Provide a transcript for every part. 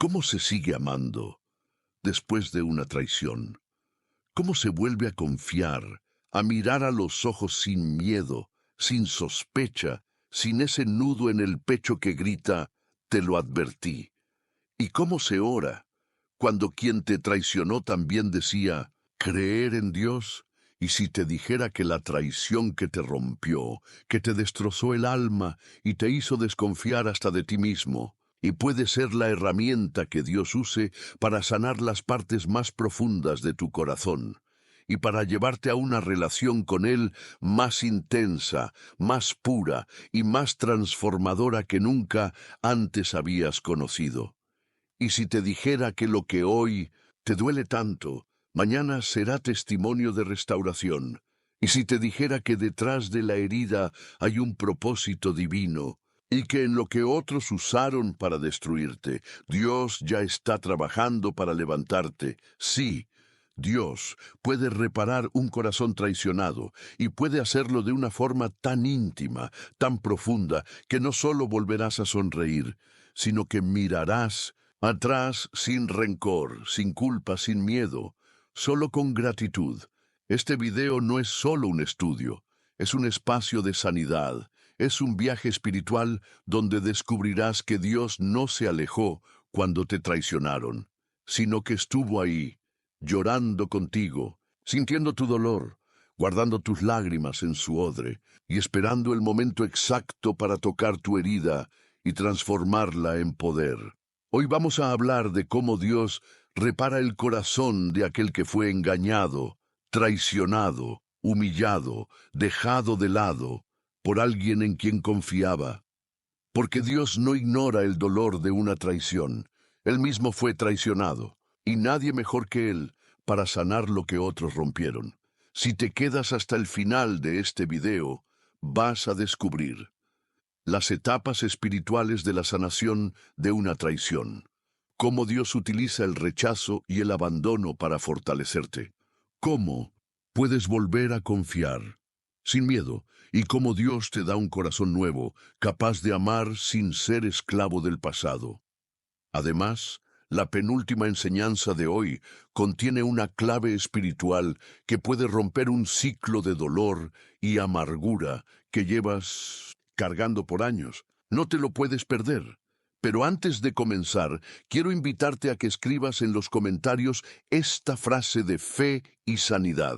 ¿Cómo se sigue amando después de una traición? ¿Cómo se vuelve a confiar, a mirar a los ojos sin miedo, sin sospecha, sin ese nudo en el pecho que grita, te lo advertí? ¿Y cómo se ora cuando quien te traicionó también decía, creer en Dios? Y si te dijera que la traición que te rompió, que te destrozó el alma y te hizo desconfiar hasta de ti mismo, y puede ser la herramienta que Dios use para sanar las partes más profundas de tu corazón, y para llevarte a una relación con Él más intensa, más pura y más transformadora que nunca antes habías conocido. Y si te dijera que lo que hoy te duele tanto, mañana será testimonio de restauración. Y si te dijera que detrás de la herida hay un propósito divino, y que en lo que otros usaron para destruirte, Dios ya está trabajando para levantarte. Sí, Dios puede reparar un corazón traicionado y puede hacerlo de una forma tan íntima, tan profunda, que no solo volverás a sonreír, sino que mirarás atrás sin rencor, sin culpa, sin miedo, solo con gratitud. Este video no es solo un estudio, es un espacio de sanidad, es un viaje espiritual donde descubrirás que Dios no se alejó cuando te traicionaron, sino que estuvo ahí, llorando contigo, sintiendo tu dolor, guardando tus lágrimas en su odre y esperando el momento exacto para tocar tu herida y transformarla en poder. Hoy vamos a hablar de cómo Dios repara el corazón de aquel que fue engañado, traicionado, humillado, dejado de lado por alguien en quien confiaba. Porque Dios no ignora el dolor de una traición. Él mismo fue traicionado, y nadie mejor que Él para sanar lo que otros rompieron. Si te quedas hasta el final de este video, vas a descubrir las etapas espirituales de la sanación de una traición. Cómo Dios utiliza el rechazo y el abandono para fortalecerte. Cómo puedes volver a confiar sin miedo, y cómo Dios te da un corazón nuevo, capaz de amar sin ser esclavo del pasado. Además, la penúltima enseñanza de hoy contiene una clave espiritual que puede romper un ciclo de dolor y amargura que llevas cargando por años. No te lo puedes perder. Pero antes de comenzar, quiero invitarte a que escribas en los comentarios esta frase de fe y sanidad.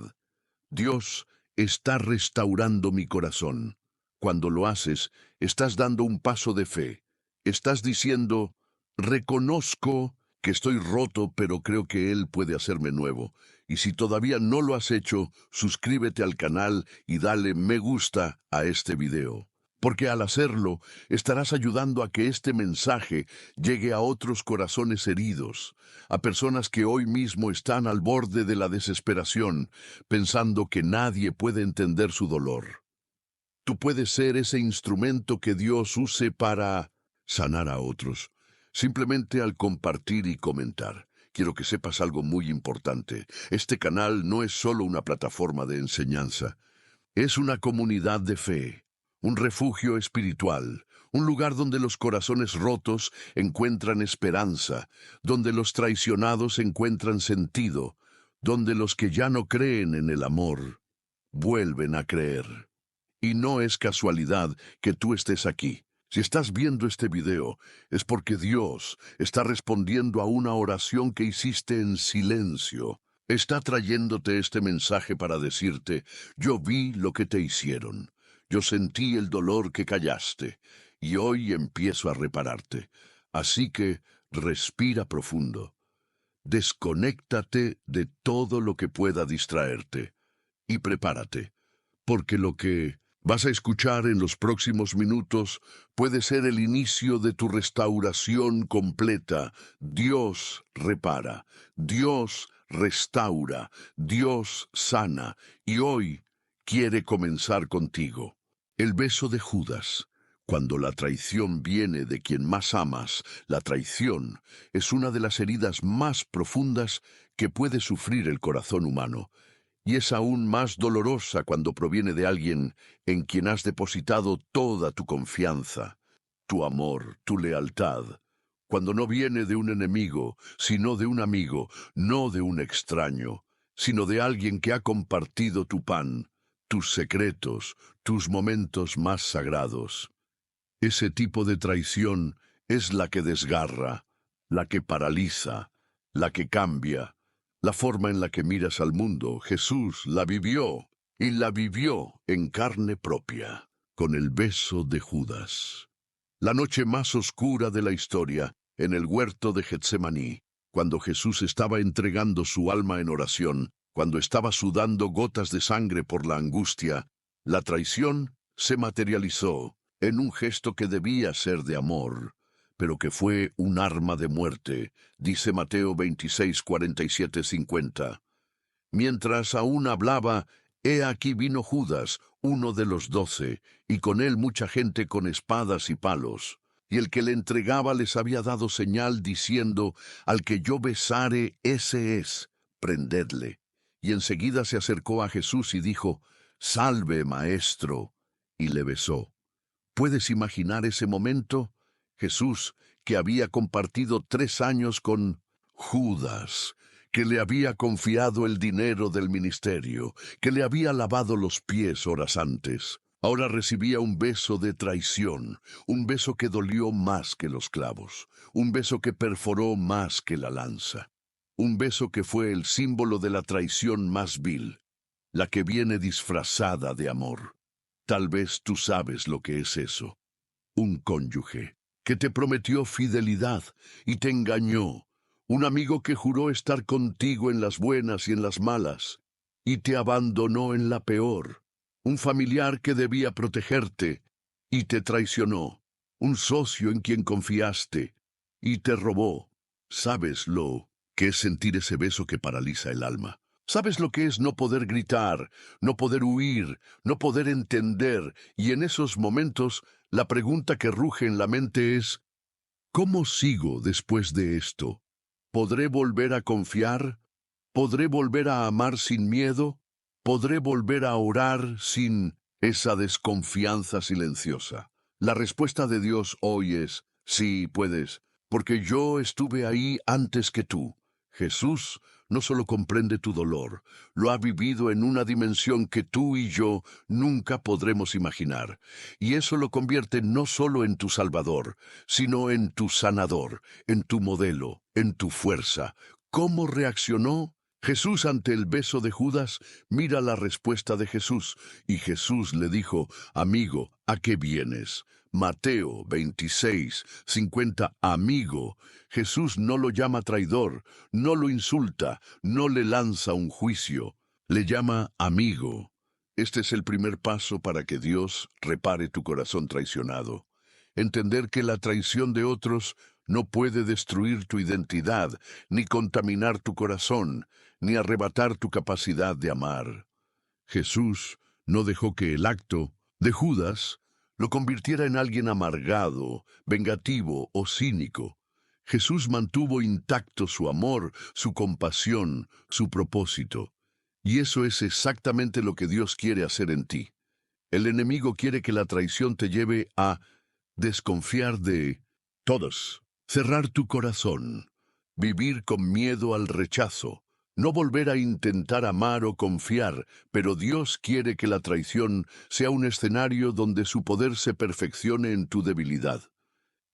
Dios está restaurando mi corazón. Cuando lo haces, estás dando un paso de fe. Estás diciendo, reconozco que estoy roto, pero creo que Él puede hacerme nuevo. Y si todavía no lo has hecho, suscríbete al canal y dale me gusta a este video. Porque al hacerlo, estarás ayudando a que este mensaje llegue a otros corazones heridos, a personas que hoy mismo están al borde de la desesperación, pensando que nadie puede entender su dolor. Tú puedes ser ese instrumento que Dios use para sanar a otros, simplemente al compartir y comentar. Quiero que sepas algo muy importante. Este canal no es solo una plataforma de enseñanza, es una comunidad de fe, un refugio espiritual, un lugar donde los corazones rotos encuentran esperanza, donde los traicionados encuentran sentido, donde los que ya no creen en el amor vuelven a creer. Y no es casualidad que tú estés aquí. Si estás viendo este video, es porque Dios está respondiendo a una oración que hiciste en silencio. Está trayéndote este mensaje para decirte, yo vi lo que te hicieron, yo sentí el dolor que callaste, y hoy empiezo a repararte. Así que respira profundo, desconéctate de todo lo que pueda distraerte, y prepárate, porque lo que vas a escuchar en los próximos minutos puede ser el inicio de tu restauración completa. Dios repara, Dios restaura, Dios sana, y hoy quiere comenzar contigo. El beso de Judas. Cuando la traición viene de quien más amas, la traición es una de las heridas más profundas que puede sufrir el corazón humano. Y es aún más dolorosa cuando proviene de alguien en quien has depositado toda tu confianza, tu amor, tu lealtad. cuando no viene de un enemigo, sino de un amigo, no de un extraño, sino de alguien que ha compartido tu pan, tus secretos, tus momentos más sagrados. Ese tipo de traición es la que desgarra, la que paraliza, la que cambia, la forma en la que miras al mundo. Jesús la vivió, y la vivió en carne propia, con el beso de Judas. La noche más oscura de la historia, en el huerto de Getsemaní, cuando Jesús estaba entregando su alma en oración, cuando estaba sudando gotas de sangre por la angustia, la traición se materializó en un gesto que debía ser de amor, pero que fue un arma de muerte, dice Mateo 26, 47, 50. Mientras aún hablaba, he aquí vino Judas, uno de los 12, y con él mucha gente con espadas y palos. Y el que le entregaba les había dado señal diciendo, al que yo besare, ese es, prendedle. Y enseguida se acercó a Jesús y dijo, salve, maestro, y le besó. ¿Puedes imaginar ese momento? Jesús, que había compartido 3 años con Judas, que le había confiado el dinero del ministerio, que le había lavado los pies horas antes. Ahora recibía un beso de traición, un beso que dolió más que los clavos, un beso que perforó más que la lanza, un beso que fue el símbolo de la traición más vil, la que viene disfrazada de amor. Tal vez tú sabes lo que es eso. Un cónyuge que te prometió fidelidad y te engañó. Un amigo que juró estar contigo en las buenas y en las malas y te abandonó en la peor. Un familiar que debía protegerte y te traicionó. Un socio en quien confiaste y te robó. ¿Sabes lo que es sentir ese beso que paraliza el alma? ¿Sabes lo que es no poder gritar, no poder huir, no poder entender? Y en esos momentos, la pregunta que ruge en la mente es, ¿cómo sigo después de esto? ¿Podré volver a confiar? ¿Podré volver a amar sin miedo? ¿Podré volver a orar sin esa desconfianza silenciosa? La respuesta de Dios hoy es, sí, puedes, porque yo estuve ahí antes que tú. Jesús no solo comprende tu dolor, lo ha vivido en una dimensión que tú y yo nunca podremos imaginar. Y eso lo convierte no solo en tu Salvador, sino en tu sanador, en tu modelo, en tu fuerza. ¿Cómo reaccionó Jesús ante el beso de Judas? Mira la respuesta de Jesús. Y Jesús le dijo, amigo, ¿a qué vienes? Mateo 26, 50, amigo. Jesús no lo llama traidor, no lo insulta, no le lanza un juicio, le llama amigo. Este es el primer paso para que Dios repare tu corazón traicionado. Entender que la traición de otros no puede destruir tu identidad, ni contaminar tu corazón, ni arrebatar tu capacidad de amar. Jesús no dejó que el acto de Judas lo convirtiera en alguien amargado, vengativo o cínico. Jesús mantuvo intacto su amor, su compasión, su propósito. Y eso es exactamente lo que Dios quiere hacer en ti. El enemigo quiere que la traición te lleve a desconfiar de todos, cerrar tu corazón, vivir con miedo al rechazo, no volver a intentar amar o confiar, pero Dios quiere que la traición sea un escenario donde su poder se perfeccione en tu debilidad.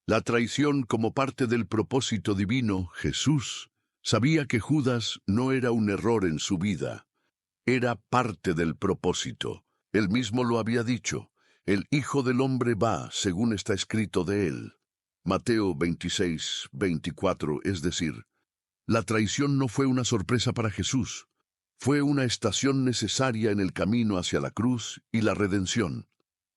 La traición como parte del propósito divino, Jesús sabía que Judas no era un error en su vida, era parte del propósito. Él mismo lo había dicho, el Hijo del Hombre va, según está escrito de él. Mateo 26, 24, es decir, la traición no fue una sorpresa para Jesús, fue una estación necesaria en el camino hacia la cruz y la redención.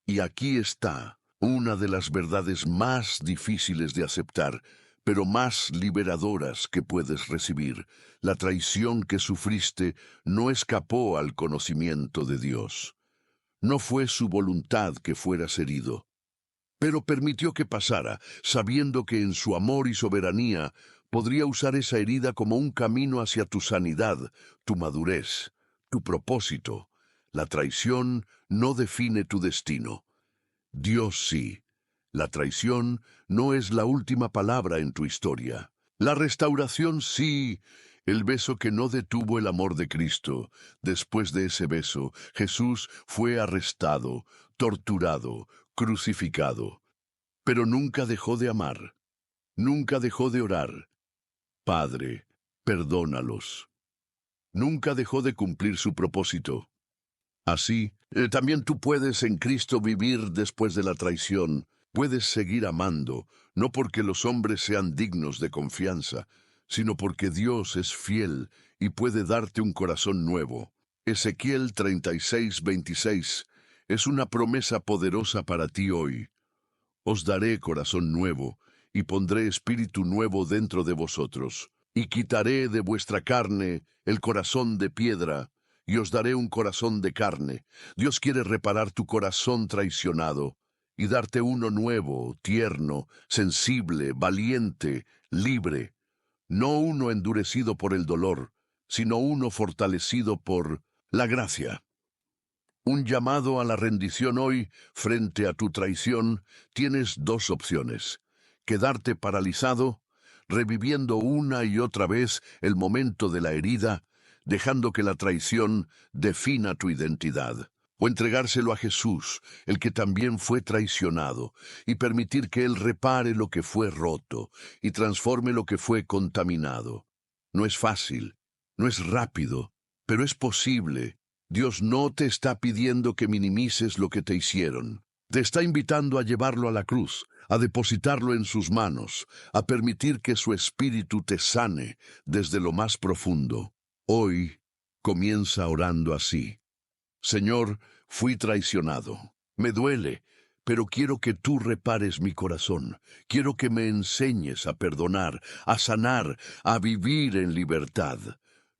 Y aquí está una de las verdades más difíciles de aceptar, pero más liberadoras que puedes recibir. La traición que sufriste no escapó al conocimiento de Dios. No fue su voluntad que fueras herido, pero permitió que pasara, sabiendo que en su amor y soberanía podría usar esa herida como un camino hacia tu sanidad, tu madurez, tu propósito. La traición no define tu destino. Dios sí. La traición no es la última palabra en tu historia. La restauración sí. El beso que no detuvo el amor de Cristo. Después de ese beso, Jesús fue arrestado, torturado, crucificado. Pero nunca dejó de amar. Nunca dejó de orar. Padre, perdónalos. Nunca dejó de cumplir su propósito. Así, también tú puedes en Cristo vivir después de la traición. Puedes seguir amando, no porque los hombres sean dignos de confianza, sino porque Dios es fiel y puede darte un corazón nuevo. Ezequiel 36:26 es una promesa poderosa para ti hoy. Os daré corazón nuevo, y pondré espíritu nuevo dentro de vosotros, y quitaré de vuestra carne el corazón de piedra, y os daré un corazón de carne. Dios quiere reparar tu corazón traicionado, y darte uno nuevo, tierno, sensible, valiente, libre. No uno endurecido por el dolor, sino uno fortalecido por la gracia. Un llamado a la rendición hoy frente a tu traición. Tienes dos opciones: quedarte paralizado, reviviendo una y otra vez el momento de la herida, dejando que la traición defina tu identidad, o entregárselo a Jesús, el que también fue traicionado, y permitir que Él repare lo que fue roto y transforme lo que fue contaminado. No es fácil, no es rápido, pero es posible. Dios no te está pidiendo que minimices lo que te hicieron. Te está invitando a llevarlo a la cruz, a depositarlo en sus manos, a permitir que su espíritu te sane desde lo más profundo. Hoy comienza orando así: Señor, fui traicionado. Me duele, pero quiero que tú repares mi corazón. Quiero que me enseñes a perdonar, a sanar, a vivir en libertad.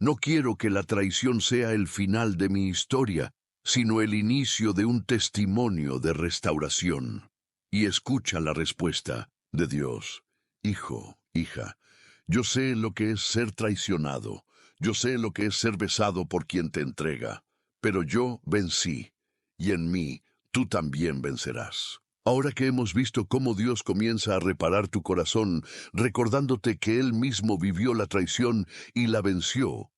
No quiero que la traición sea el final de mi historia, sino el inicio de un testimonio de restauración. Y escucha la respuesta de Dios: Hijo, hija, yo sé lo que es ser traicionado. Yo sé lo que es ser besado por quien te entrega. Pero yo vencí, y en mí tú también vencerás. Ahora que hemos visto cómo Dios comienza a reparar tu corazón, recordándote que Él mismo vivió la traición y la venció,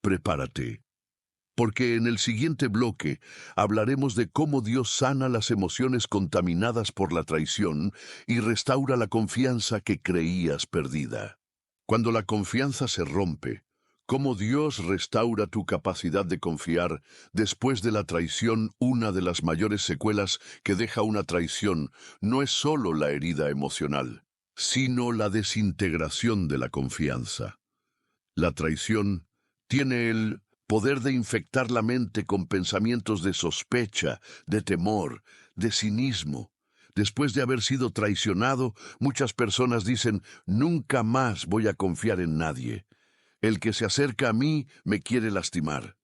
prepárate, porque en el siguiente bloque hablaremos de cómo Dios sana las emociones contaminadas por la traición y restaura la confianza que creías perdida. Cuando la confianza se rompe, cómo Dios restaura tu capacidad de confiar después de la traición. Una de las mayores secuelas que deja una traición no es solo la herida emocional, sino la desintegración de la confianza. La traición tiene el poder de infectar la mente con pensamientos de sospecha, de temor, de cinismo. Después de haber sido traicionado, muchas personas dicen: nunca más voy a confiar en nadie. El que se acerca a mí me quiere lastimar.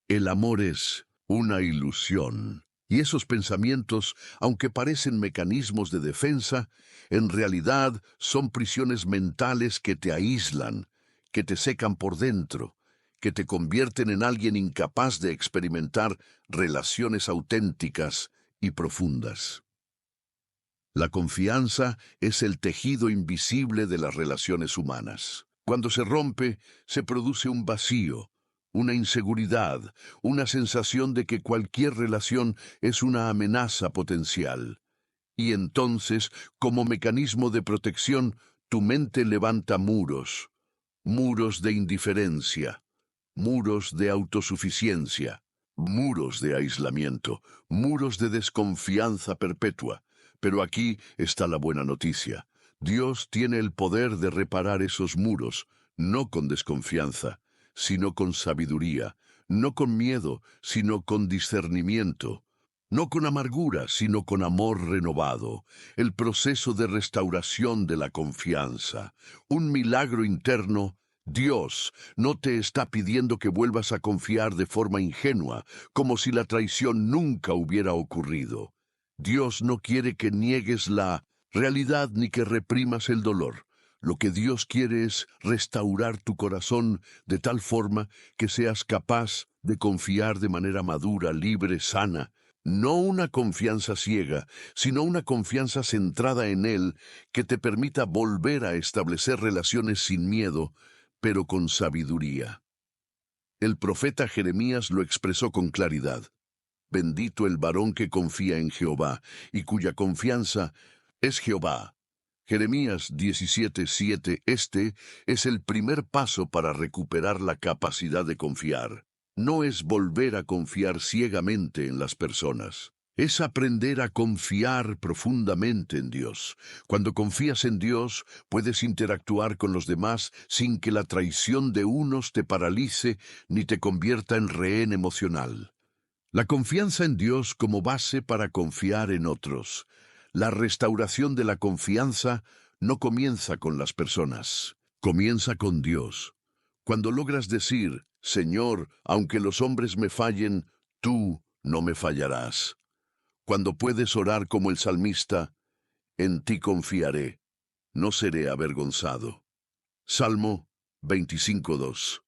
El amor es una ilusión. Y esos pensamientos, aunque parecen mecanismos de defensa, en realidad son prisiones mentales que te aíslan, que te secan por dentro, que te convierten en alguien incapaz de experimentar relaciones auténticas y profundas. La confianza es el tejido invisible de las relaciones humanas. Cuando se rompe, se produce un vacío, una inseguridad, una sensación de que cualquier relación es una amenaza potencial. Y entonces, como mecanismo de protección, tu mente levanta muros, muros de indiferencia, muros de autosuficiencia, muros de aislamiento, muros de desconfianza perpetua. Pero aquí está la buena noticia. Dios tiene el poder de reparar esos muros, no con desconfianza, sino con sabiduría, no con miedo, sino con discernimiento, no con amargura, sino con amor renovado, el proceso de restauración de la confianza, un milagro interno. Dios no te está pidiendo que vuelvas a confiar de forma ingenua, como si la traición nunca hubiera ocurrido. Dios no quiere que niegues la realidad ni que reprimas el dolor. Lo que Dios quiere es restaurar tu corazón de tal forma que seas capaz de confiar de manera madura, libre, sana. No una confianza ciega, sino una confianza centrada en Él que te permita volver a establecer relaciones sin miedo, pero con sabiduría. El profeta Jeremías lo expresó con claridad. Bendito el varón que confía en Jehová y cuya confianza es Jehová. Jeremías 17:7. Este es el primer paso para recuperar la capacidad de confiar. No es volver a confiar ciegamente en las personas. Es aprender a confiar profundamente en Dios. Cuando confías en Dios, puedes interactuar con los demás sin que la traición de unos te paralice ni te convierta en rehén emocional. La confianza en Dios como base para confiar en otros. La restauración de la confianza no comienza con las personas, comienza con Dios. Cuando logras decir, Señor, aunque los hombres me fallen, tú no me fallarás. Cuando puedes orar como el salmista, en ti confiaré, no seré avergonzado. Salmo 25:2.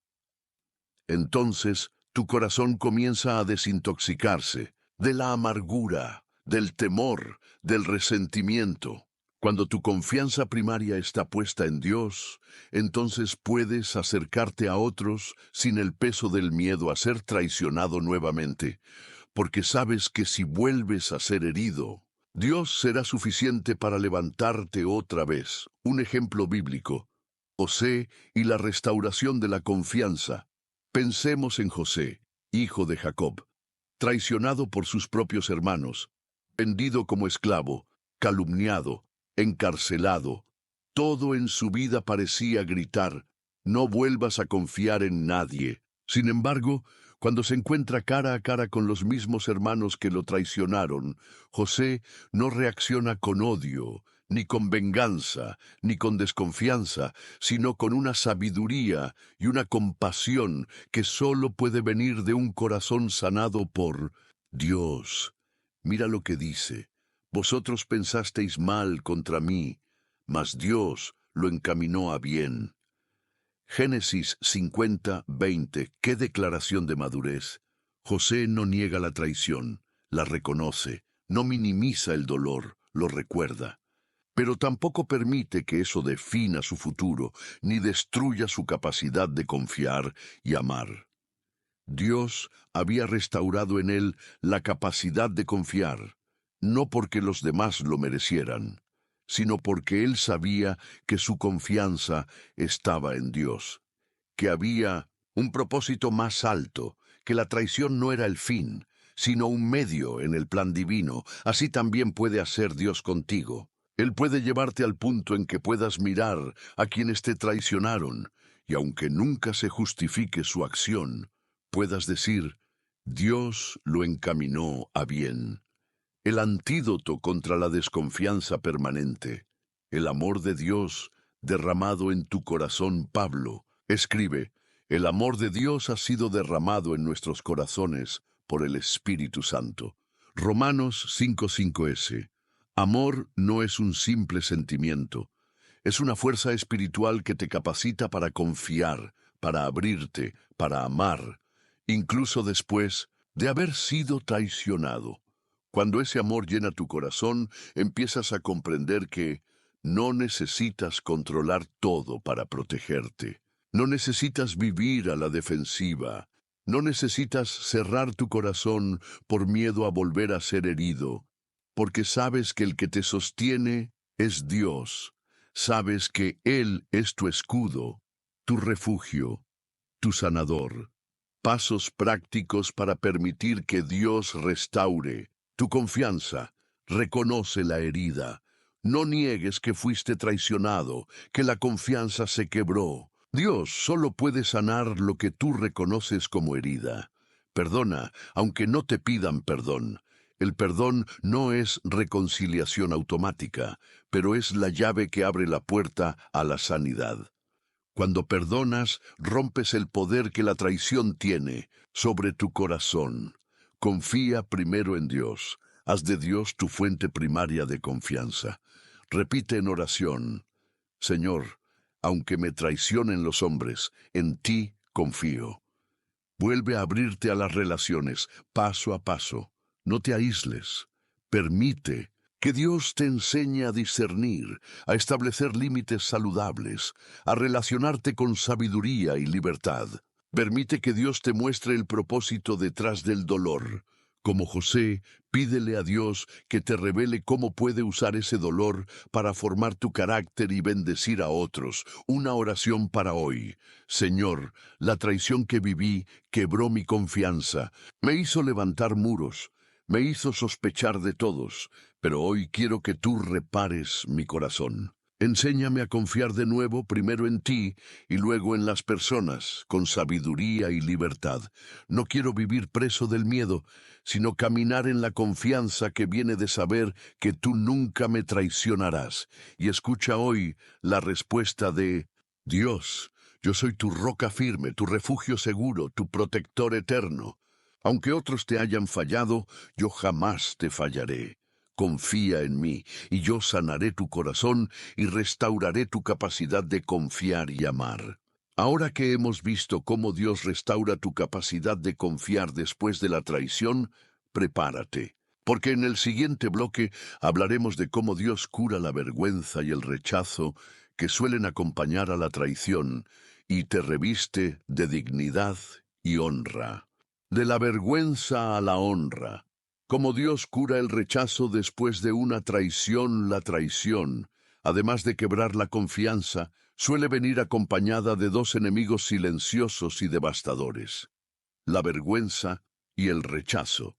Entonces, tu corazón comienza a desintoxicarse de la amargura, del temor, del resentimiento. Cuando tu confianza primaria está puesta en Dios, entonces puedes acercarte a otros sin el peso del miedo a ser traicionado nuevamente, porque sabes que si vuelves a ser herido, Dios será suficiente para levantarte otra vez. Un ejemplo bíblico, José y la restauración de la confianza. Pensemos en José, hijo de Jacob, traicionado por sus propios hermanos, vendido como esclavo, calumniado, encarcelado. Todo en su vida parecía gritar, no vuelvas a confiar en nadie. Sin embargo, cuando se encuentra cara a cara con los mismos hermanos que lo traicionaron, José no reacciona con odio, ni con venganza, ni con desconfianza, sino con una sabiduría y una compasión que solo puede venir de un corazón sanado por Dios. Mira lo que dice. Vosotros pensasteis mal contra mí, mas Dios lo encaminó a bien. Génesis 50:20. ¡Qué declaración de madurez! José no niega la traición, la reconoce, no minimiza el dolor, lo recuerda. Pero tampoco permite que eso defina su futuro, ni destruya su capacidad de confiar y amar. Dios había restaurado en él la capacidad de confiar, no porque los demás lo merecieran, sino porque él sabía que su confianza estaba en Dios, que había un propósito más alto, que la traición no era el fin, sino un medio en el plan divino. Así también puede hacer Dios contigo. Él puede llevarte al punto en que puedas mirar a quienes te traicionaron, y aunque nunca se justifique su acción, puedas decir, Dios lo encaminó a bien. El antídoto contra la desconfianza permanente, el amor de Dios derramado en tu corazón. Pablo escribe, el amor de Dios ha sido derramado en nuestros corazones por el Espíritu Santo. Romanos 5:5. Amor no es un simple sentimiento, es una fuerza espiritual que te capacita para confiar, para abrirte, para amar, incluso después de haber sido traicionado. Cuando ese amor llena tu corazón, empiezas a comprender que no necesitas controlar todo para protegerte. No necesitas vivir a la defensiva. No necesitas cerrar tu corazón por miedo a volver a ser herido, porque sabes que el que te sostiene es Dios. Sabes que Él es tu escudo, tu refugio, tu sanador. Pasos prácticos para permitir que Dios restaure tu confianza. Reconoce la herida. No niegues que fuiste traicionado, que la confianza se quebró. Dios solo puede sanar lo que tú reconoces como herida. Perdona, aunque no te pidan perdón. El perdón no es reconciliación automática, pero es la llave que abre la puerta a la sanidad. Cuando perdonas, rompes el poder que la traición tiene sobre tu corazón. Confía primero en Dios. Haz de Dios tu fuente primaria de confianza. Repite en oración, Señor, aunque me traicionen los hombres, en ti confío. Vuelve a abrirte a las relaciones, paso a paso. No te aísles. Permite que Dios te enseñe a discernir, a establecer límites saludables, a relacionarte con sabiduría y libertad. Permite que Dios te muestre el propósito detrás del dolor. Como José, pídele a Dios que te revele cómo puede usar ese dolor para formar tu carácter y bendecir a otros. Una oración para hoy. Señor, la traición que viví quebró mi confianza, me hizo levantar muros, me hizo sospechar de todos, pero hoy quiero que tú repares mi corazón. Enséñame a confiar de nuevo primero en ti y luego en las personas, con sabiduría y libertad. No quiero vivir preso del miedo, sino caminar en la confianza que viene de saber que tú nunca me traicionarás. Y escucha hoy la respuesta de Dios. Yo soy tu roca firme, tu refugio seguro, tu protector eterno. Aunque otros te hayan fallado, yo jamás te fallaré. Confía en mí, y yo sanaré tu corazón y restauraré tu capacidad de confiar y amar. Ahora que hemos visto cómo Dios restaura tu capacidad de confiar después de la traición, prepárate, porque en el siguiente bloque hablaremos de cómo Dios cura la vergüenza y el rechazo que suelen acompañar a la traición y te reviste de dignidad y honra. De la vergüenza a la honra. Como Dios cura el rechazo después de una traición, la traición, además de quebrar la confianza, suele venir acompañada de dos enemigos silenciosos y devastadores: la vergüenza y el rechazo.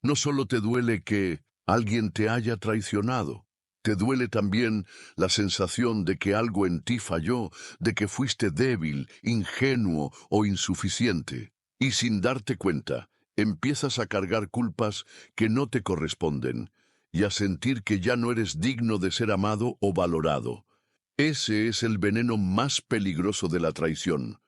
No solo te duele que alguien te haya traicionado, te duele también la sensación de que algo en ti falló, de que fuiste débil, ingenuo o insuficiente. Y sin darte cuenta, empiezas a cargar culpas que no te corresponden y a sentir que ya no eres digno de ser amado o valorado. Ese es el veneno más peligroso de la traición.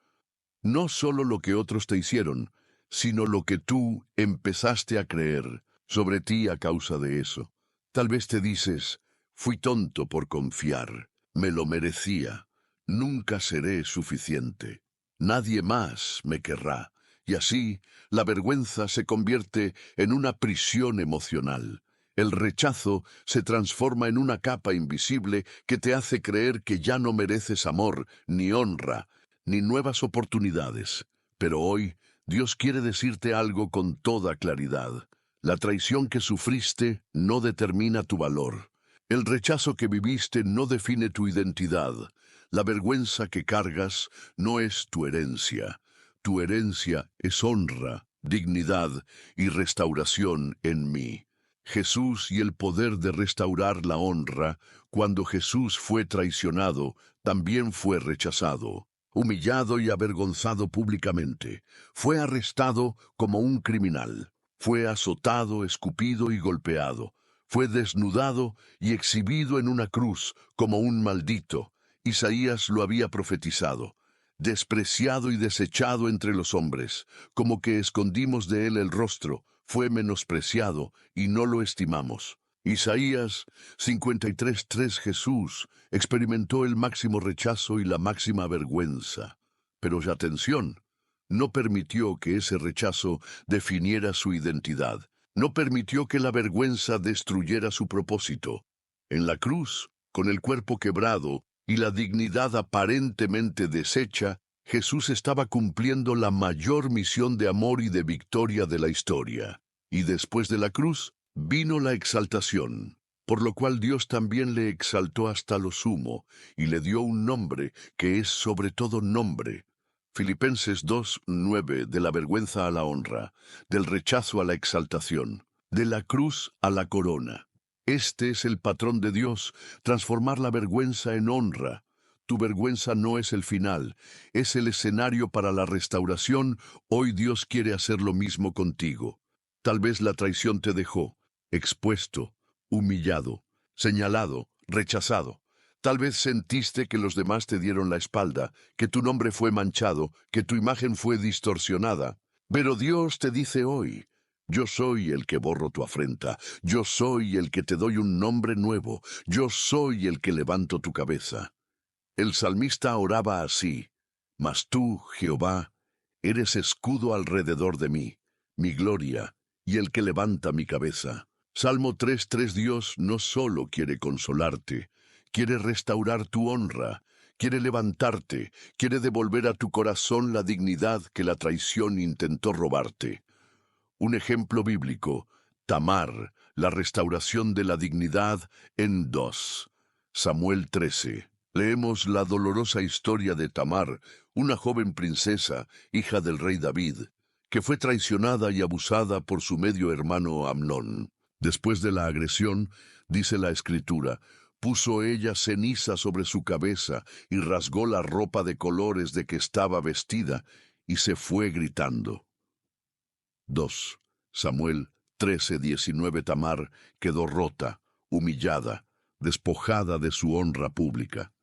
No solo lo que otros te hicieron, sino lo que tú empezaste a creer sobre ti a causa de eso. Tal vez te dices, fui tonto por confiar, me lo merecía, nunca seré suficiente, nadie más me querrá. Y así, la vergüenza se convierte en una prisión emocional. El rechazo se transforma en una capa invisible que te hace creer que ya no mereces amor, ni honra, ni nuevas oportunidades. Pero hoy, Dios quiere decirte algo con toda claridad. La traición que sufriste no determina tu valor. El rechazo que viviste no define tu identidad. La vergüenza que cargas no es tu herencia. Tu herencia es honra, dignidad y restauración en mí. Jesús y el poder de restaurar la honra. Cuando Jesús fue traicionado, también fue rechazado, humillado y avergonzado públicamente. Fue arrestado como un criminal. Fue azotado, escupido y golpeado. Fue desnudado y exhibido en una cruz como un maldito. Isaías lo había profetizado. Despreciado y desechado entre los hombres, como que escondimos de él el rostro, fue menospreciado y no lo estimamos. Isaías 53:3. Jesús experimentó el máximo rechazo y la máxima vergüenza. Pero atención, no permitió que ese rechazo definiera su identidad. No permitió que la vergüenza destruyera su propósito. En la cruz, con el cuerpo quebrado y la dignidad aparentemente deshecha, Jesús estaba cumpliendo la mayor misión de amor y de victoria de la historia. Y después de la cruz, vino la exaltación, por lo cual Dios también le exaltó hasta lo sumo, y le dio un nombre que es sobre todo nombre. Filipenses 2:9, de la vergüenza a la honra, del rechazo a la exaltación, de la cruz a la corona. Este es el patrón de Dios, transformar la vergüenza en honra. Tu vergüenza no es el final, es el escenario para la restauración. Hoy Dios quiere hacer lo mismo contigo. Tal vez la traición te dejó expuesto, humillado, señalado, rechazado. Tal vez sentiste que los demás te dieron la espalda, que tu nombre fue manchado, que tu imagen fue distorsionada. Pero Dios te dice hoy: yo soy el que borro tu afrenta, yo soy el que te doy un nombre nuevo, yo soy el que levanto tu cabeza. El salmista oraba así: mas tú, Jehová, eres escudo alrededor de mí, mi gloria y el que levanta mi cabeza. Salmo 3:3. Dios no solo quiere consolarte, quiere restaurar tu honra, quiere levantarte, quiere devolver a tu corazón la dignidad que la traición intentó robarte. Un ejemplo bíblico, Tamar, la restauración de la dignidad en 2 Samuel 13. Leemos la dolorosa historia de Tamar, una joven princesa, hija del rey David, que fue traicionada y abusada por su medio hermano Amnón. Después de la agresión, dice la Escritura, puso ella ceniza sobre su cabeza y rasgó la ropa de colores de que estaba vestida y se fue gritando. 2 Samuel 13:19. Tamar quedó rota, humillada, despojada de su honra pública.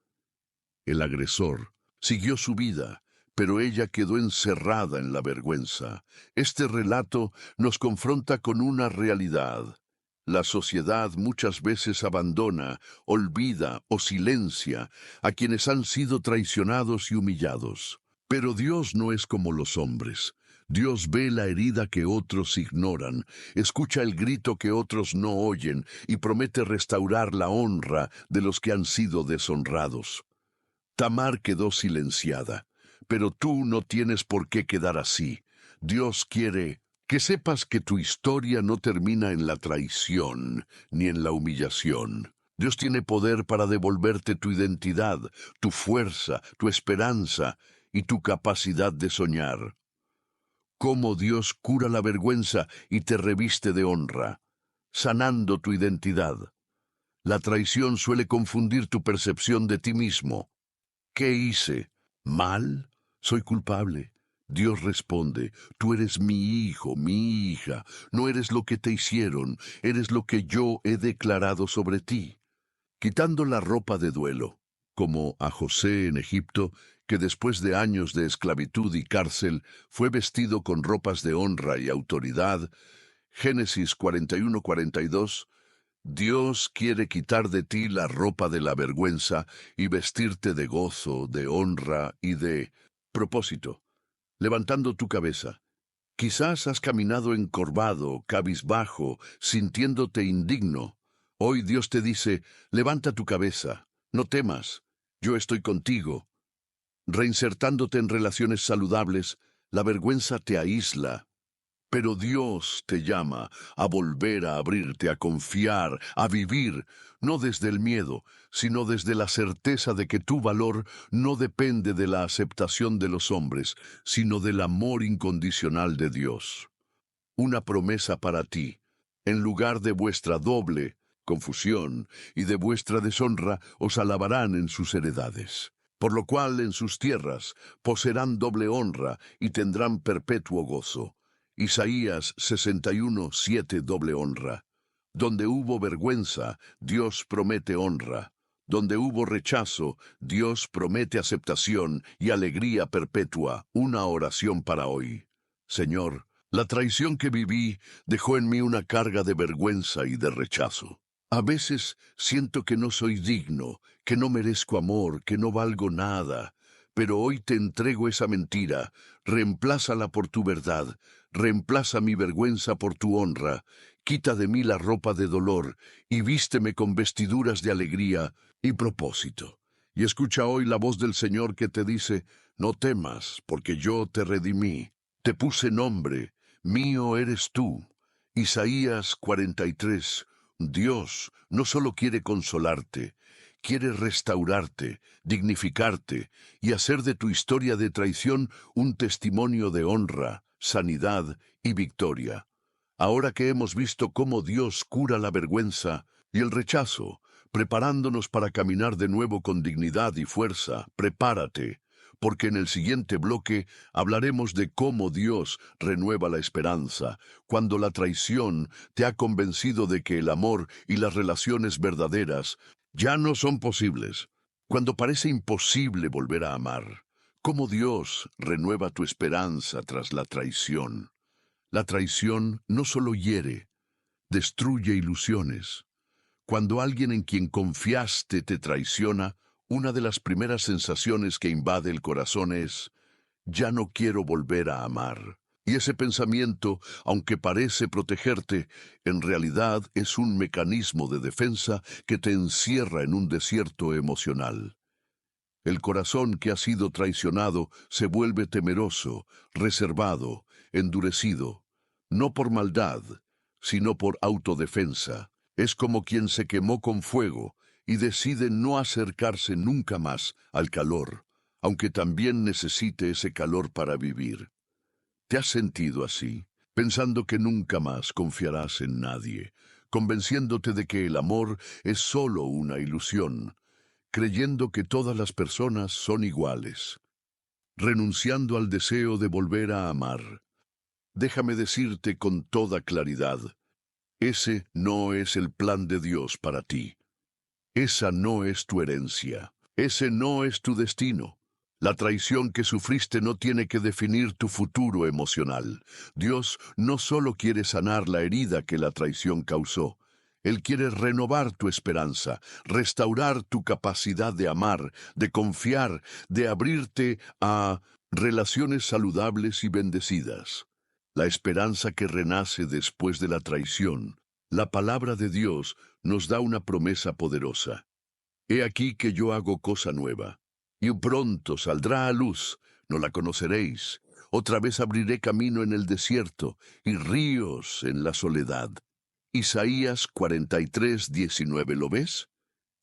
El agresor siguió su vida, pero ella quedó encerrada en la vergüenza. Este relato nos confronta con una realidad. La sociedad muchas veces abandona, olvida o silencia a quienes han sido traicionados y humillados. Pero Dios no es como los hombres. Dios ve la herida que otros ignoran, escucha el grito que otros no oyen y promete restaurar la honra de los que han sido deshonrados. Tamar quedó silenciada, pero tú no tienes por qué quedar así. Dios quiere que sepas que tu historia no termina en la traición ni en la humillación. Dios tiene poder para devolverte tu identidad, tu fuerza, tu esperanza y tu capacidad de soñar. Cómo Dios cura la vergüenza y te reviste de honra, sanando tu identidad. La traición suele confundir tu percepción de ti mismo. ¿Qué hice? ¿Mal? Soy culpable. Dios responde, tú eres mi hijo, mi hija, no eres lo que te hicieron, eres lo que yo he declarado sobre ti. Quitando la ropa de duelo, como a José en Egipto, que después de años de esclavitud y cárcel fue vestido con ropas de honra y autoridad, Génesis 41:42, Dios quiere quitar de ti la ropa de la vergüenza y vestirte de gozo, de honra y de propósito, levantando tu cabeza. Quizás has caminado encorvado, cabizbajo, sintiéndote indigno. Hoy Dios te dice, levanta tu cabeza, no temas, yo estoy contigo. Reinsertándote en relaciones saludables, la vergüenza te aísla. Pero Dios te llama a volver a abrirte, a confiar, a vivir, no desde el miedo, sino desde la certeza de que tu valor no depende de la aceptación de los hombres, sino del amor incondicional de Dios. Una promesa para ti. En lugar de vuestra doble confusión y de vuestra deshonra, os alabarán en sus heredades. Por lo cual en sus tierras poseerán doble honra y tendrán perpetuo gozo. Isaías 61:7. Doble honra. Donde hubo vergüenza, Dios promete honra. Donde hubo rechazo, Dios promete aceptación y alegría perpetua. Una oración para hoy. Señor, la traición que viví dejó en mí una carga de vergüenza y de rechazo. A veces siento que no soy digno, que no merezco amor, que no valgo nada. Pero hoy te entrego esa mentira, reemplázala por tu verdad, reemplaza mi vergüenza por tu honra, quita de mí la ropa de dolor y vísteme con vestiduras de alegría y propósito. Y escucha hoy la voz del Señor que te dice, no temas, porque yo te redimí, te puse nombre, mío eres tú. Isaías 43. Dios no solo quiere consolarte, quiere restaurarte, dignificarte y hacer de tu historia de traición un testimonio de honra, sanidad y victoria. Ahora que hemos visto cómo Dios cura la vergüenza y el rechazo, preparándonos para caminar de nuevo con dignidad y fuerza, prepárate, porque en el siguiente bloque hablaremos de cómo Dios renueva la esperanza, cuando la traición te ha convencido de que el amor y las relaciones verdaderas ya no son posibles, cuando parece imposible volver a amar. Cómo Dios renueva tu esperanza tras la traición. La traición no solo hiere, destruye ilusiones. Cuando alguien en quien confiaste te traiciona, una de las primeras sensaciones que invade el corazón es, ya no quiero volver a amar. Y ese pensamiento, aunque parece protegerte, en realidad es un mecanismo de defensa que te encierra en un desierto emocional. El corazón que ha sido traicionado se vuelve temeroso, reservado, endurecido, no por maldad, sino por autodefensa. Es como quien se quemó con fuego y decide no acercarse nunca más al calor, aunque también necesite ese calor para vivir. ¿Te has sentido así, pensando que nunca más confiarás en nadie, convenciéndote de que el amor es solo una ilusión, creyendo que todas las personas son iguales, renunciando al deseo de volver a amar? Déjame decirte con toda claridad, ese no es el plan de Dios para ti. Esa no es tu herencia. Ese no es tu destino. La traición que sufriste no tiene que definir tu futuro emocional. Dios no solo quiere sanar la herida que la traición causó. Él quiere renovar tu esperanza, restaurar tu capacidad de amar, de confiar, de abrirte a relaciones saludables y bendecidas. La esperanza que renace después de la traición. La palabra de Dios nos da una promesa poderosa. He aquí que yo hago cosa nueva, y pronto saldrá a luz, no la conoceréis. Otra vez abriré camino en el desierto, y ríos en la soledad. Isaías 43:19, ¿lo ves?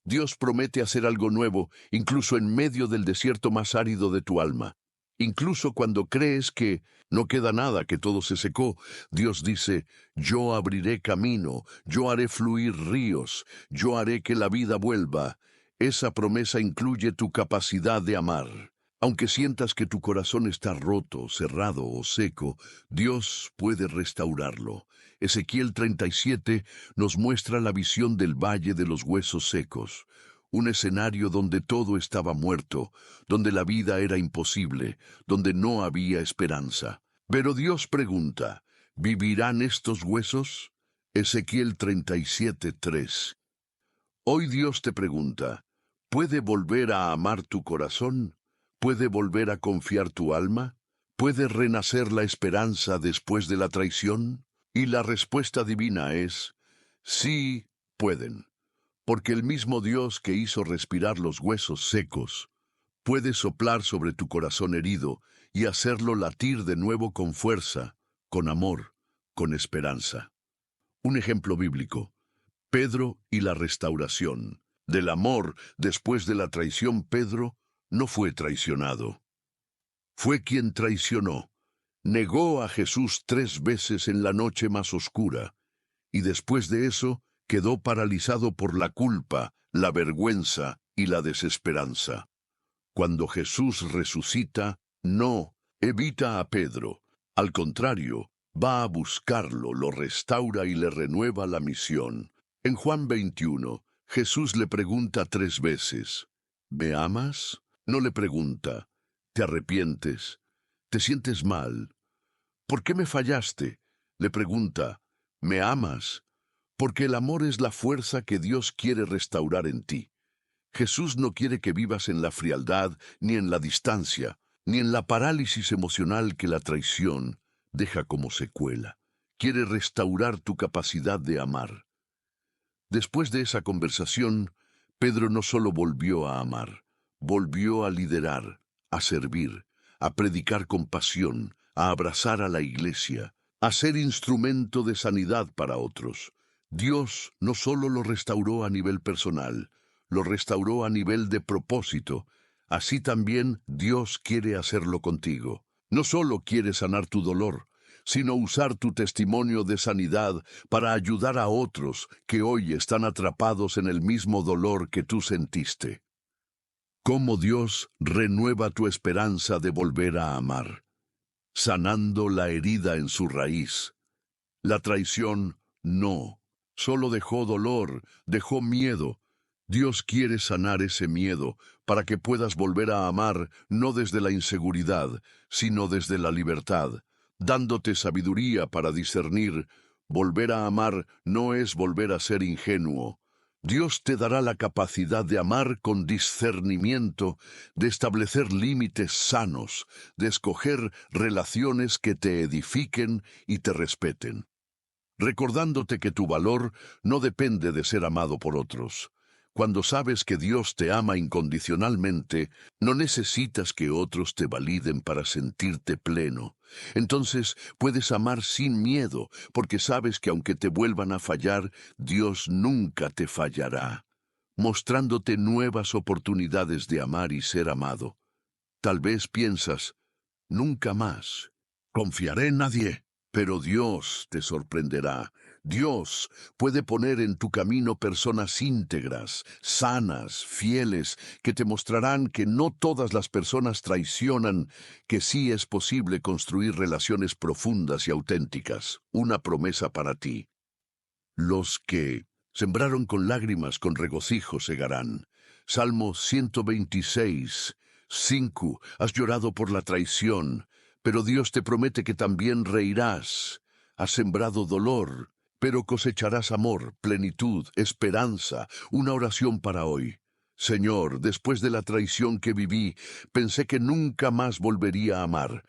Dios promete hacer algo nuevo, incluso en medio del desierto más árido de tu alma. Incluso cuando crees que no queda nada, que todo se secó, Dios dice, yo abriré camino, yo haré fluir ríos, yo haré que la vida vuelva. Esa promesa incluye tu capacidad de amar. Aunque sientas que tu corazón está roto, cerrado o seco, Dios puede restaurarlo. Ezequiel 37 nos muestra la visión del valle de los huesos secos, un escenario donde todo estaba muerto, donde la vida era imposible, donde no había esperanza. Pero Dios pregunta, ¿vivirán estos huesos? Ezequiel 37:3. Hoy Dios te pregunta, ¿puede volver a amar tu corazón? ¿Puede volver a confiar tu alma? ¿Puede renacer la esperanza después de la traición? Y la respuesta divina es, sí, pueden, porque el mismo Dios que hizo respirar los huesos secos, puede soplar sobre tu corazón herido y hacerlo latir de nuevo con fuerza, con amor, con esperanza. Un ejemplo bíblico. Pedro y la restauración. Del amor después de la traición, Pedro no fue traicionado. Fue quien traicionó. Negó a Jesús 3 veces en la noche más oscura, y después de eso quedó paralizado por la culpa, la vergüenza y la desesperanza. Cuando Jesús resucita, no evita a Pedro. Al contrario, va a buscarlo, lo restaura y le renueva la misión. En Juan 21, Jesús le pregunta 3 veces, ¿me amas? No le pregunta, ¿te arrepientes? ¿Te sientes mal? ¿Por qué me fallaste? Le pregunta, ¿me amas? Porque el amor es la fuerza que Dios quiere restaurar en ti. Jesús no quiere que vivas en la frialdad, ni en la distancia, ni en la parálisis emocional que la traición deja como secuela. Quiere restaurar tu capacidad de amar. Después de esa conversación, Pedro no solo volvió a amar, volvió a liderar, a servir, a predicar con pasión, a abrazar a la iglesia, a ser instrumento de sanidad para otros. Dios no solo lo restauró a nivel personal, lo restauró a nivel de propósito. Así también Dios quiere hacerlo contigo. No solo quiere sanar tu dolor, sino usar tu testimonio de sanidad para ayudar a otros que hoy están atrapados en el mismo dolor que tú sentiste. Cómo Dios renueva tu esperanza de volver a amar, sanando la herida en su raíz. La traición no, solo dejó dolor, dejó miedo. Dios quiere sanar ese miedo para que puedas volver a amar no desde la inseguridad, sino desde la libertad, dándote sabiduría para discernir. Volver a amar no es volver a ser ingenuo. Dios te dará la capacidad de amar con discernimiento, de establecer límites sanos, de escoger relaciones que te edifiquen y te respeten, recordándote que tu valor no depende de ser amado por otros. Cuando sabes que Dios te ama incondicionalmente, no necesitas que otros te validen para sentirte pleno. Entonces puedes amar sin miedo, porque sabes que aunque te vuelvan a fallar, Dios nunca te fallará, mostrándote nuevas oportunidades de amar y ser amado. Tal vez piensas, nunca más confiaré en nadie. Pero Dios te sorprenderá. Dios puede poner en tu camino personas íntegras, sanas, fieles, que te mostrarán que no todas las personas traicionan, que sí es posible construir relaciones profundas y auténticas. Una promesa para ti. Los que sembraron con lágrimas, con regocijo segarán. Salmo 126, 5. Has llorado por la traición, pero Dios te promete que también reirás. Has sembrado dolor, pero cosecharás amor, plenitud, esperanza. Una oración para hoy. Señor, después de la traición que viví, pensé que nunca más volvería a amar,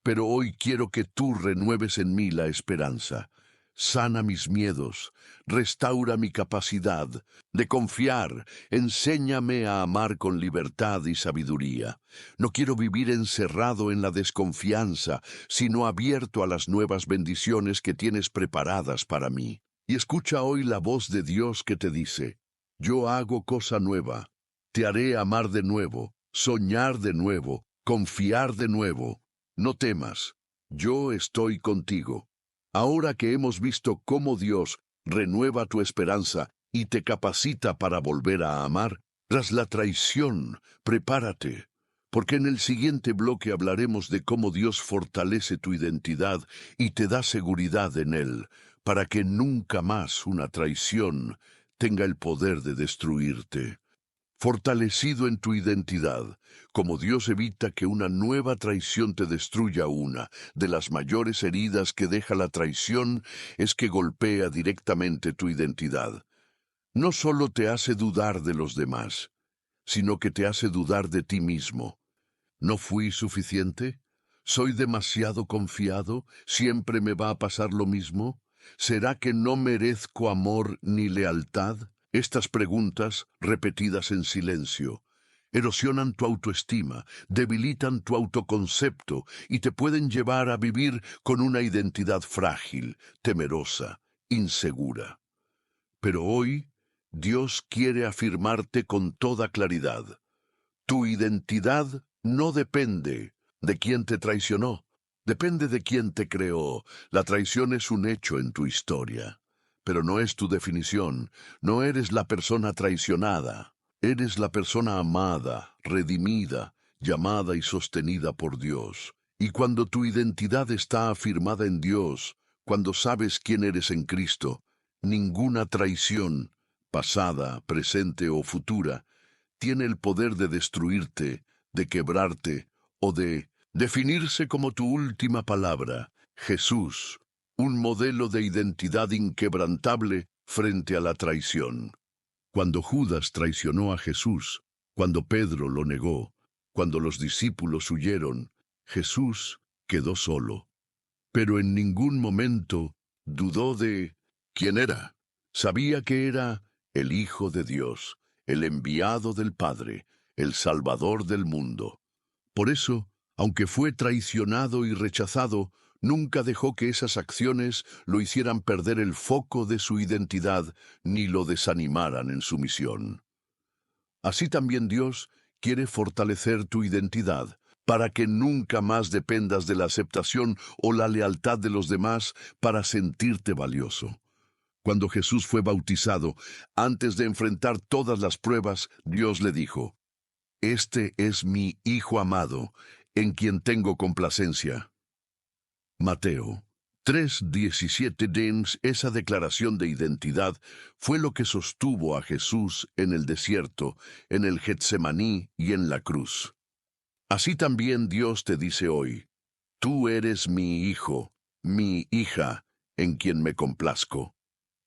pero hoy quiero que tú renueves en mí la esperanza. Sana mis miedos, restaura mi capacidad de confiar, enséñame a amar con libertad y sabiduría. No quiero vivir encerrado en la desconfianza, sino abierto a las nuevas bendiciones que tienes preparadas para mí. Y escucha hoy la voz de Dios que te dice, yo hago cosa nueva, te haré amar de nuevo, soñar de nuevo, confiar de nuevo. No temas, yo estoy contigo. Ahora que hemos visto cómo Dios renueva tu esperanza y te capacita para volver a amar, tras la traición, prepárate, porque en el siguiente bloque hablaremos de cómo Dios fortalece tu identidad y te da seguridad en Él, para que nunca más una traición tenga el poder de destruirte. Fortalecido en tu identidad, como Dios evita que una nueva traición te destruya una de las mayores heridas que deja la traición es que golpea directamente tu identidad. No solo te hace dudar de los demás, sino que te hace dudar de ti mismo. ¿No fui suficiente? ¿Soy demasiado confiado? ¿Siempre me va a pasar lo mismo? ¿Será que no merezco amor ni lealtad? Estas preguntas, repetidas en silencio, erosionan tu autoestima, debilitan tu autoconcepto y te pueden llevar a vivir con una identidad frágil, temerosa, insegura. Pero hoy, Dios quiere afirmarte con toda claridad. Tu identidad no depende de quién te traicionó, depende de quién te creó. La traición es un hecho en tu historia, pero no es tu definición. No eres la persona traicionada, eres la persona amada, redimida, llamada y sostenida por Dios. Y cuando tu identidad está afirmada en Dios, cuando sabes quién eres en Cristo, ninguna traición, pasada, presente o futura, tiene el poder de destruirte, de quebrarte o de definirse como tu última palabra. Jesús, un modelo de identidad inquebrantable frente a la traición. Cuando Judas traicionó a Jesús, cuando Pedro lo negó, cuando los discípulos huyeron, Jesús quedó solo. Pero en ningún momento dudó de quién era. Sabía que era el Hijo de Dios, el enviado del Padre, el Salvador del mundo. Por eso, aunque fue traicionado y rechazado, nunca dejó que esas acciones lo hicieran perder el foco de su identidad ni lo desanimaran en su misión. Así también Dios quiere fortalecer tu identidad, para que nunca más dependas de la aceptación o la lealtad de los demás para sentirte valioso. Cuando Jesús fue bautizado, antes de enfrentar todas las pruebas, Dios le dijo, «Este es mi Hijo amado, en quien tengo complacencia». Mateo 3:17. Esa declaración de identidad fue lo que sostuvo a Jesús en el desierto, en el Getsemaní y en la cruz. Así también Dios te dice hoy, tú eres mi hijo, mi hija, en quien me complazco.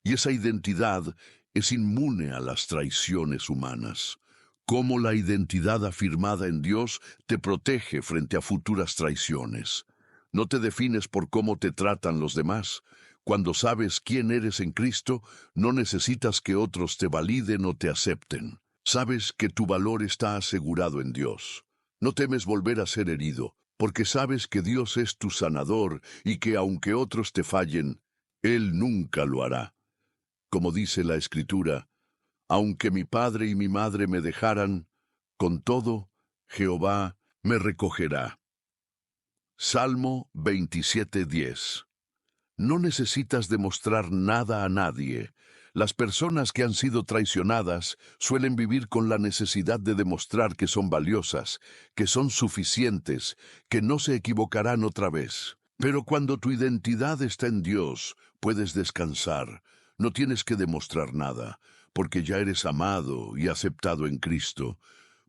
Y esa identidad es inmune a las traiciones humanas. Cómo la identidad afirmada en Dios te protege frente a futuras traiciones. No te defines por cómo te tratan los demás. Cuando sabes quién eres en Cristo, no necesitas que otros te validen o te acepten. Sabes que tu valor está asegurado en Dios. No temes volver a ser herido, porque sabes que Dios es tu sanador y que aunque otros te fallen, Él nunca lo hará. Como dice la Escritura, aunque mi padre y mi madre me dejaran, con todo, Jehová me recogerá. Salmo 27:10. No necesitas demostrar nada a nadie. Las personas que han sido traicionadas suelen vivir con la necesidad de demostrar que son valiosas, que son suficientes, que no se equivocarán otra vez. Pero cuando tu identidad está en Dios, puedes descansar. No tienes que demostrar nada, porque ya eres amado y aceptado en Cristo.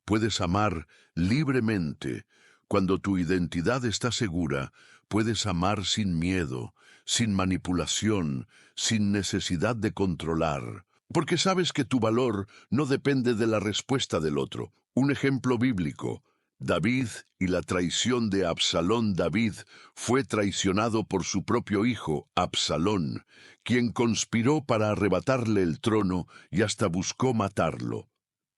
Puedes amar libremente. Cuando tu identidad está segura, puedes amar sin miedo, sin manipulación, sin necesidad de controlar, porque sabes que tu valor no depende de la respuesta del otro. Un ejemplo bíblico: David y la traición de Absalón. David fue traicionado por su propio hijo, Absalón, quien conspiró para arrebatarle el trono y hasta buscó matarlo.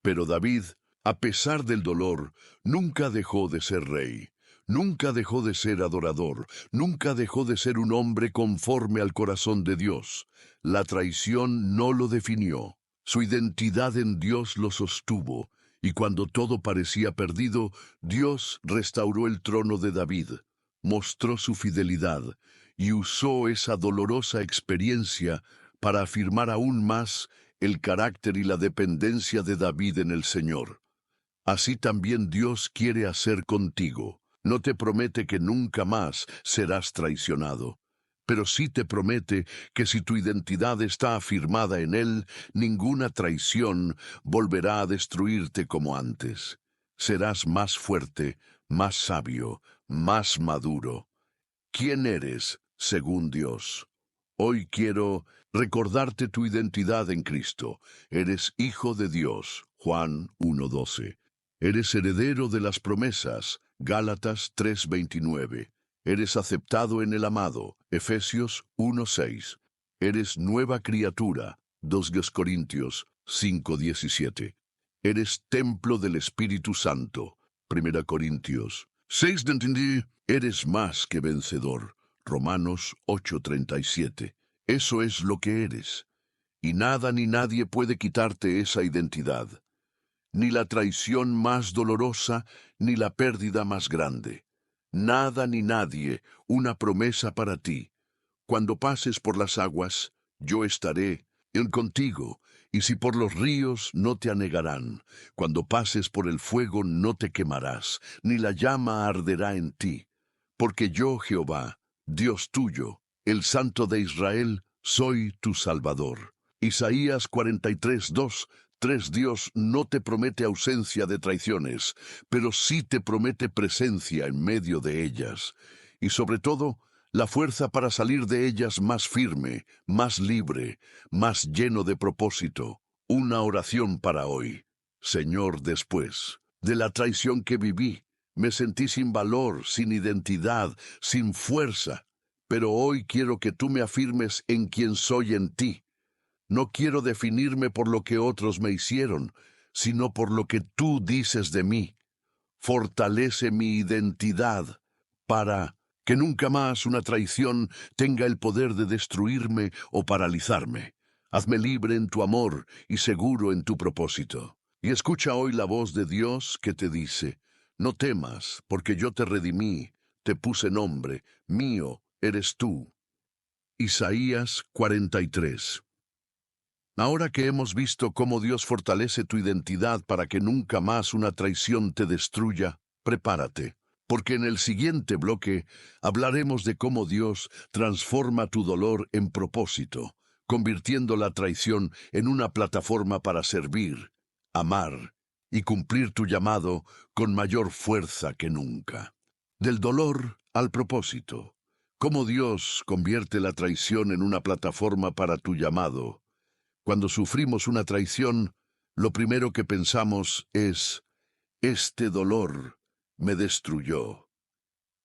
Pero David, a pesar del dolor, nunca dejó de ser rey. Nunca dejó de ser adorador, nunca dejó de ser un hombre conforme al corazón de Dios. La traición no lo definió. Su identidad en Dios lo sostuvo, y cuando todo parecía perdido, Dios restauró el trono de David, mostró su fidelidad y usó esa dolorosa experiencia para afirmar aún más el carácter y la dependencia de David en el Señor. Así también Dios quiere hacer contigo. No te promete que nunca más serás traicionado, pero sí te promete que si tu identidad está afirmada en Él, ninguna traición volverá a destruirte como antes. Serás más fuerte, más sabio, más maduro. ¿Quién eres según Dios? Hoy quiero recordarte tu identidad en Cristo. Eres hijo de Dios, Juan 1:12. Eres heredero de las promesas, Gálatas 3:29. Eres aceptado en el amado, Efesios 1:6. Eres nueva criatura, 2 Corintios 5:17. Eres templo del Espíritu Santo, 1 Corintios 6:20. Eres más que vencedor, Romanos 8:37. Eso es lo que eres, y nada ni nadie puede quitarte esa identidad. Ni la traición más dolorosa, ni la pérdida más grande. Nada ni nadie, una promesa para ti. Cuando pases por las aguas, yo estaré contigo, y si por los ríos, no te anegarán. Cuando pases por el fuego, no te quemarás, ni la llama arderá en ti. Porque yo, Jehová, Dios tuyo, el Santo de Israel, soy tu Salvador. Isaías 43:2. Dios no te promete ausencia de traiciones, pero sí te promete presencia en medio de ellas. Y sobre todo, la fuerza para salir de ellas más firme, más libre, más lleno de propósito. Una oración para hoy. Señor, después de la traición que viví, me sentí sin valor, sin identidad, sin fuerza. Pero hoy quiero que tú me afirmes en quien soy en ti. No quiero definirme por lo que otros me hicieron, sino por lo que tú dices de mí. Fortalece mi identidad para que nunca más una traición tenga el poder de destruirme o paralizarme. Hazme libre en tu amor y seguro en tu propósito. Y escucha hoy la voz de Dios que te dice: no temas, porque yo te redimí, te puse nombre, mío eres tú. Isaías 43. Ahora que hemos visto cómo Dios fortalece tu identidad para que nunca más una traición te destruya, prepárate, porque en el siguiente bloque hablaremos de cómo Dios transforma tu dolor en propósito, convirtiendo la traición en una plataforma para servir, amar y cumplir tu llamado con mayor fuerza que nunca. Del dolor al propósito. Cómo Dios convierte la traición en una plataforma para tu llamado. Cuando sufrimos una traición, lo primero que pensamos es, este dolor me destruyó.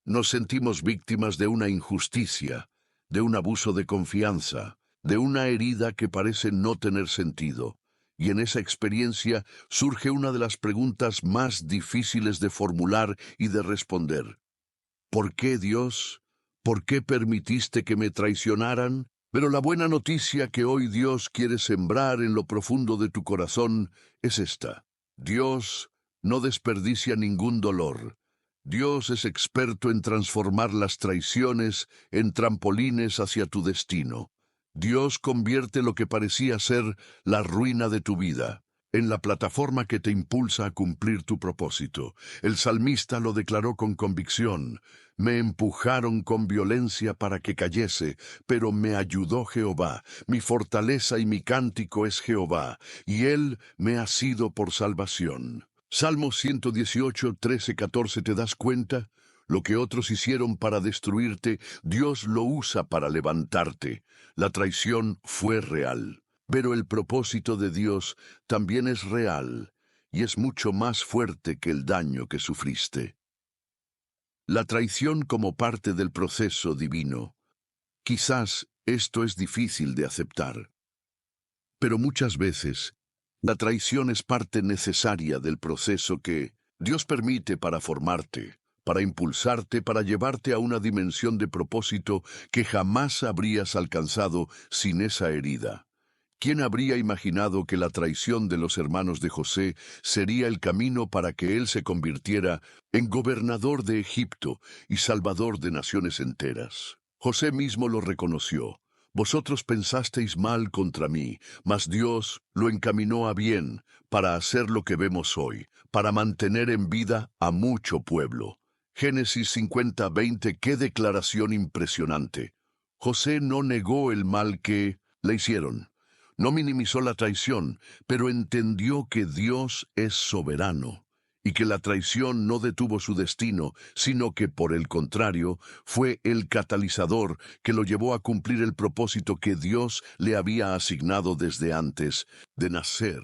Nos sentimos víctimas de una injusticia, de un abuso de confianza, de una herida que parece no tener sentido. Y en esa experiencia surge una de las preguntas más difíciles de formular y de responder. ¿Por qué, Dios? ¿Por qué permitiste que me traicionaran? Pero la buena noticia que hoy Dios quiere sembrar en lo profundo de tu corazón es esta. Dios no desperdicia ningún dolor. Dios es experto en transformar las traiciones en trampolines hacia tu destino. Dios convierte lo que parecía ser la ruina de tu vida en la plataforma que te impulsa a cumplir tu propósito. El salmista lo declaró con convicción. Me empujaron con violencia para que cayese, pero me ayudó Jehová. Mi fortaleza y mi cántico es Jehová, y Él me ha sido por salvación. Salmo 118, 13, 14, ¿te das cuenta? Lo que otros hicieron para destruirte, Dios lo usa para levantarte. La traición fue real. Pero el propósito de Dios también es real y es mucho más fuerte que el daño que sufriste. La traición como parte del proceso divino. Quizás esto es difícil de aceptar, pero muchas veces la traición es parte necesaria del proceso que Dios permite para formarte, para impulsarte, para llevarte a una dimensión de propósito que jamás habrías alcanzado sin esa herida. ¿Quién habría imaginado que la traición de los hermanos de José sería el camino para que él se convirtiera en gobernador de Egipto y salvador de naciones enteras? José mismo lo reconoció. Vosotros pensasteis mal contra mí, mas Dios lo encaminó a bien para hacer lo que vemos hoy, para mantener en vida a mucho pueblo. Génesis 50:20, qué declaración impresionante. José no negó el mal que le hicieron. No minimizó la traición, pero entendió que Dios es soberano y que la traición no detuvo su destino, sino que, por el contrario, fue el catalizador que lo llevó a cumplir el propósito que Dios le había asignado desde antes de nacer.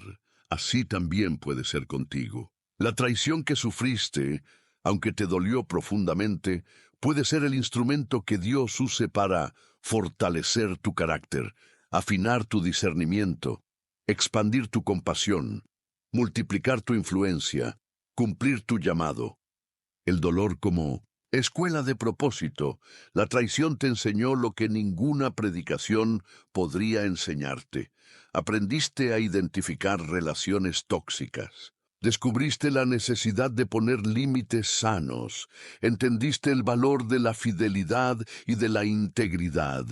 Así también puede ser contigo. La traición que sufriste, aunque te dolió profundamente, puede ser el instrumento que Dios use para fortalecer tu carácter, afinar tu discernimiento, expandir tu compasión, multiplicar tu influencia, cumplir tu llamado. El dolor como escuela de propósito. La traición te enseñó lo que ninguna predicación podría enseñarte. Aprendiste a identificar relaciones tóxicas. Descubriste la necesidad de poner límites sanos. Entendiste el valor de la fidelidad y de la integridad.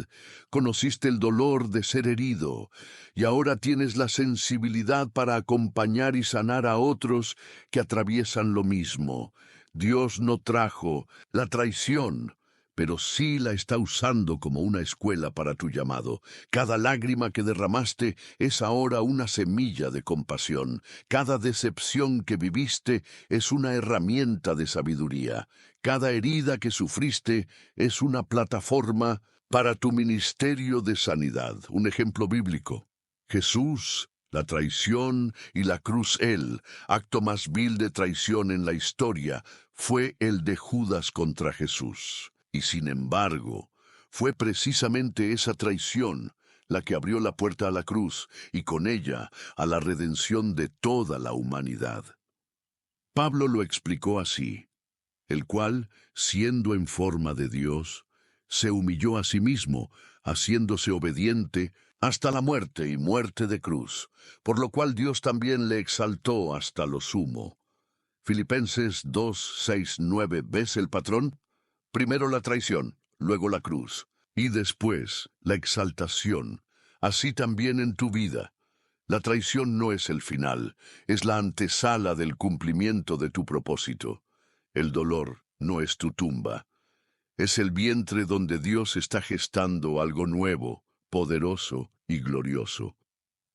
Conociste el dolor de ser herido. Y ahora tienes la sensibilidad para acompañar y sanar a otros que atraviesan lo mismo. Dios no trajo la traición, pero sí la está usando como una escuela para tu llamado. Cada lágrima que derramaste es ahora una semilla de compasión. Cada decepción que viviste es una herramienta de sabiduría. Cada herida que sufriste es una plataforma para tu ministerio de sanidad. Un ejemplo bíblico. Jesús, la traición y la cruz, el acto más vil de traición en la historia, fue el de Judas contra Jesús. Y sin embargo, fue precisamente esa traición la que abrió la puerta a la cruz y con ella a la redención de toda la humanidad. Pablo lo explicó así, el cual, siendo en forma de Dios, se humilló a sí mismo, haciéndose obediente hasta la muerte y muerte de cruz, por lo cual Dios también le exaltó hasta lo sumo. Filipenses 2, 6, 9, ¿ves el patrón? Primero la traición, luego la cruz, y después la exaltación. Así también en tu vida. La traición no es el final, es la antesala del cumplimiento de tu propósito. El dolor no es tu tumba, es el vientre donde Dios está gestando algo nuevo, poderoso y glorioso.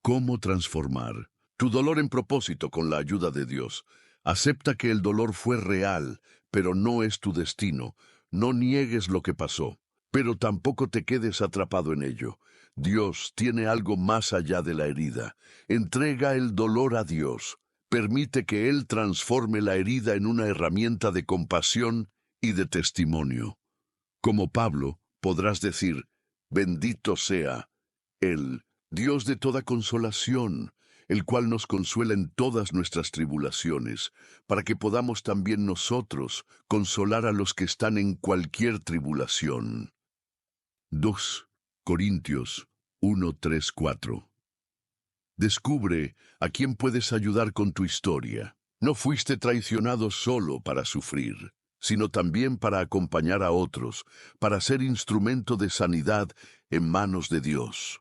¿Cómo transformar tu dolor en propósito con la ayuda de Dios? Acepta que el dolor fue real, pero no es tu destino. No niegues lo que pasó. Pero tampoco te quedes atrapado en ello. Dios tiene algo más allá de la herida. Entrega el dolor a Dios. Permite que Él transforme la herida en una herramienta de compasión y de testimonio. Como Pablo, podrás decir, bendito sea el Dios de toda consolación, el cual nos consuela en todas nuestras tribulaciones, para que podamos también nosotros consolar a los que están en cualquier tribulación. 2 Corintios 1, 3, 4. Descubre a quién puedes ayudar con tu historia. No fuiste traicionado solo para sufrir, sino también para acompañar a otros, para ser instrumento de sanidad en manos de Dios.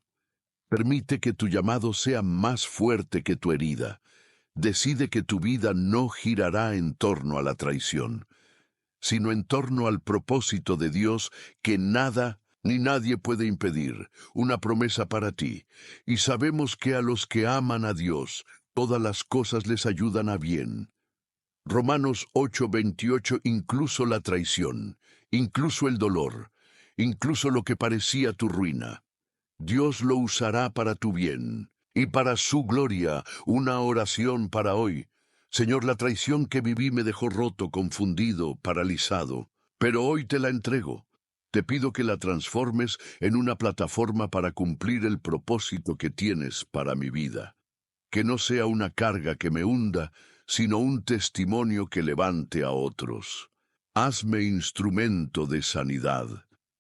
Permite que tu llamado sea más fuerte que tu herida. Decide que tu vida no girará en torno a la traición, sino en torno al propósito de Dios que nada ni nadie puede impedir, una promesa para ti. Y sabemos que a los que aman a Dios, todas las cosas les ayudan a bien. Romanos 8:28, incluso la traición, incluso el dolor, incluso lo que parecía tu ruina. Dios lo usará para tu bien y para su gloria. Una oración para hoy. Señor, la traición que viví me dejó roto, confundido, paralizado, pero hoy te la entrego. Te pido que la transformes en una plataforma para cumplir el propósito que tienes para mi vida. Que no sea una carga que me hunda, sino un testimonio que levante a otros. Hazme instrumento de sanidad,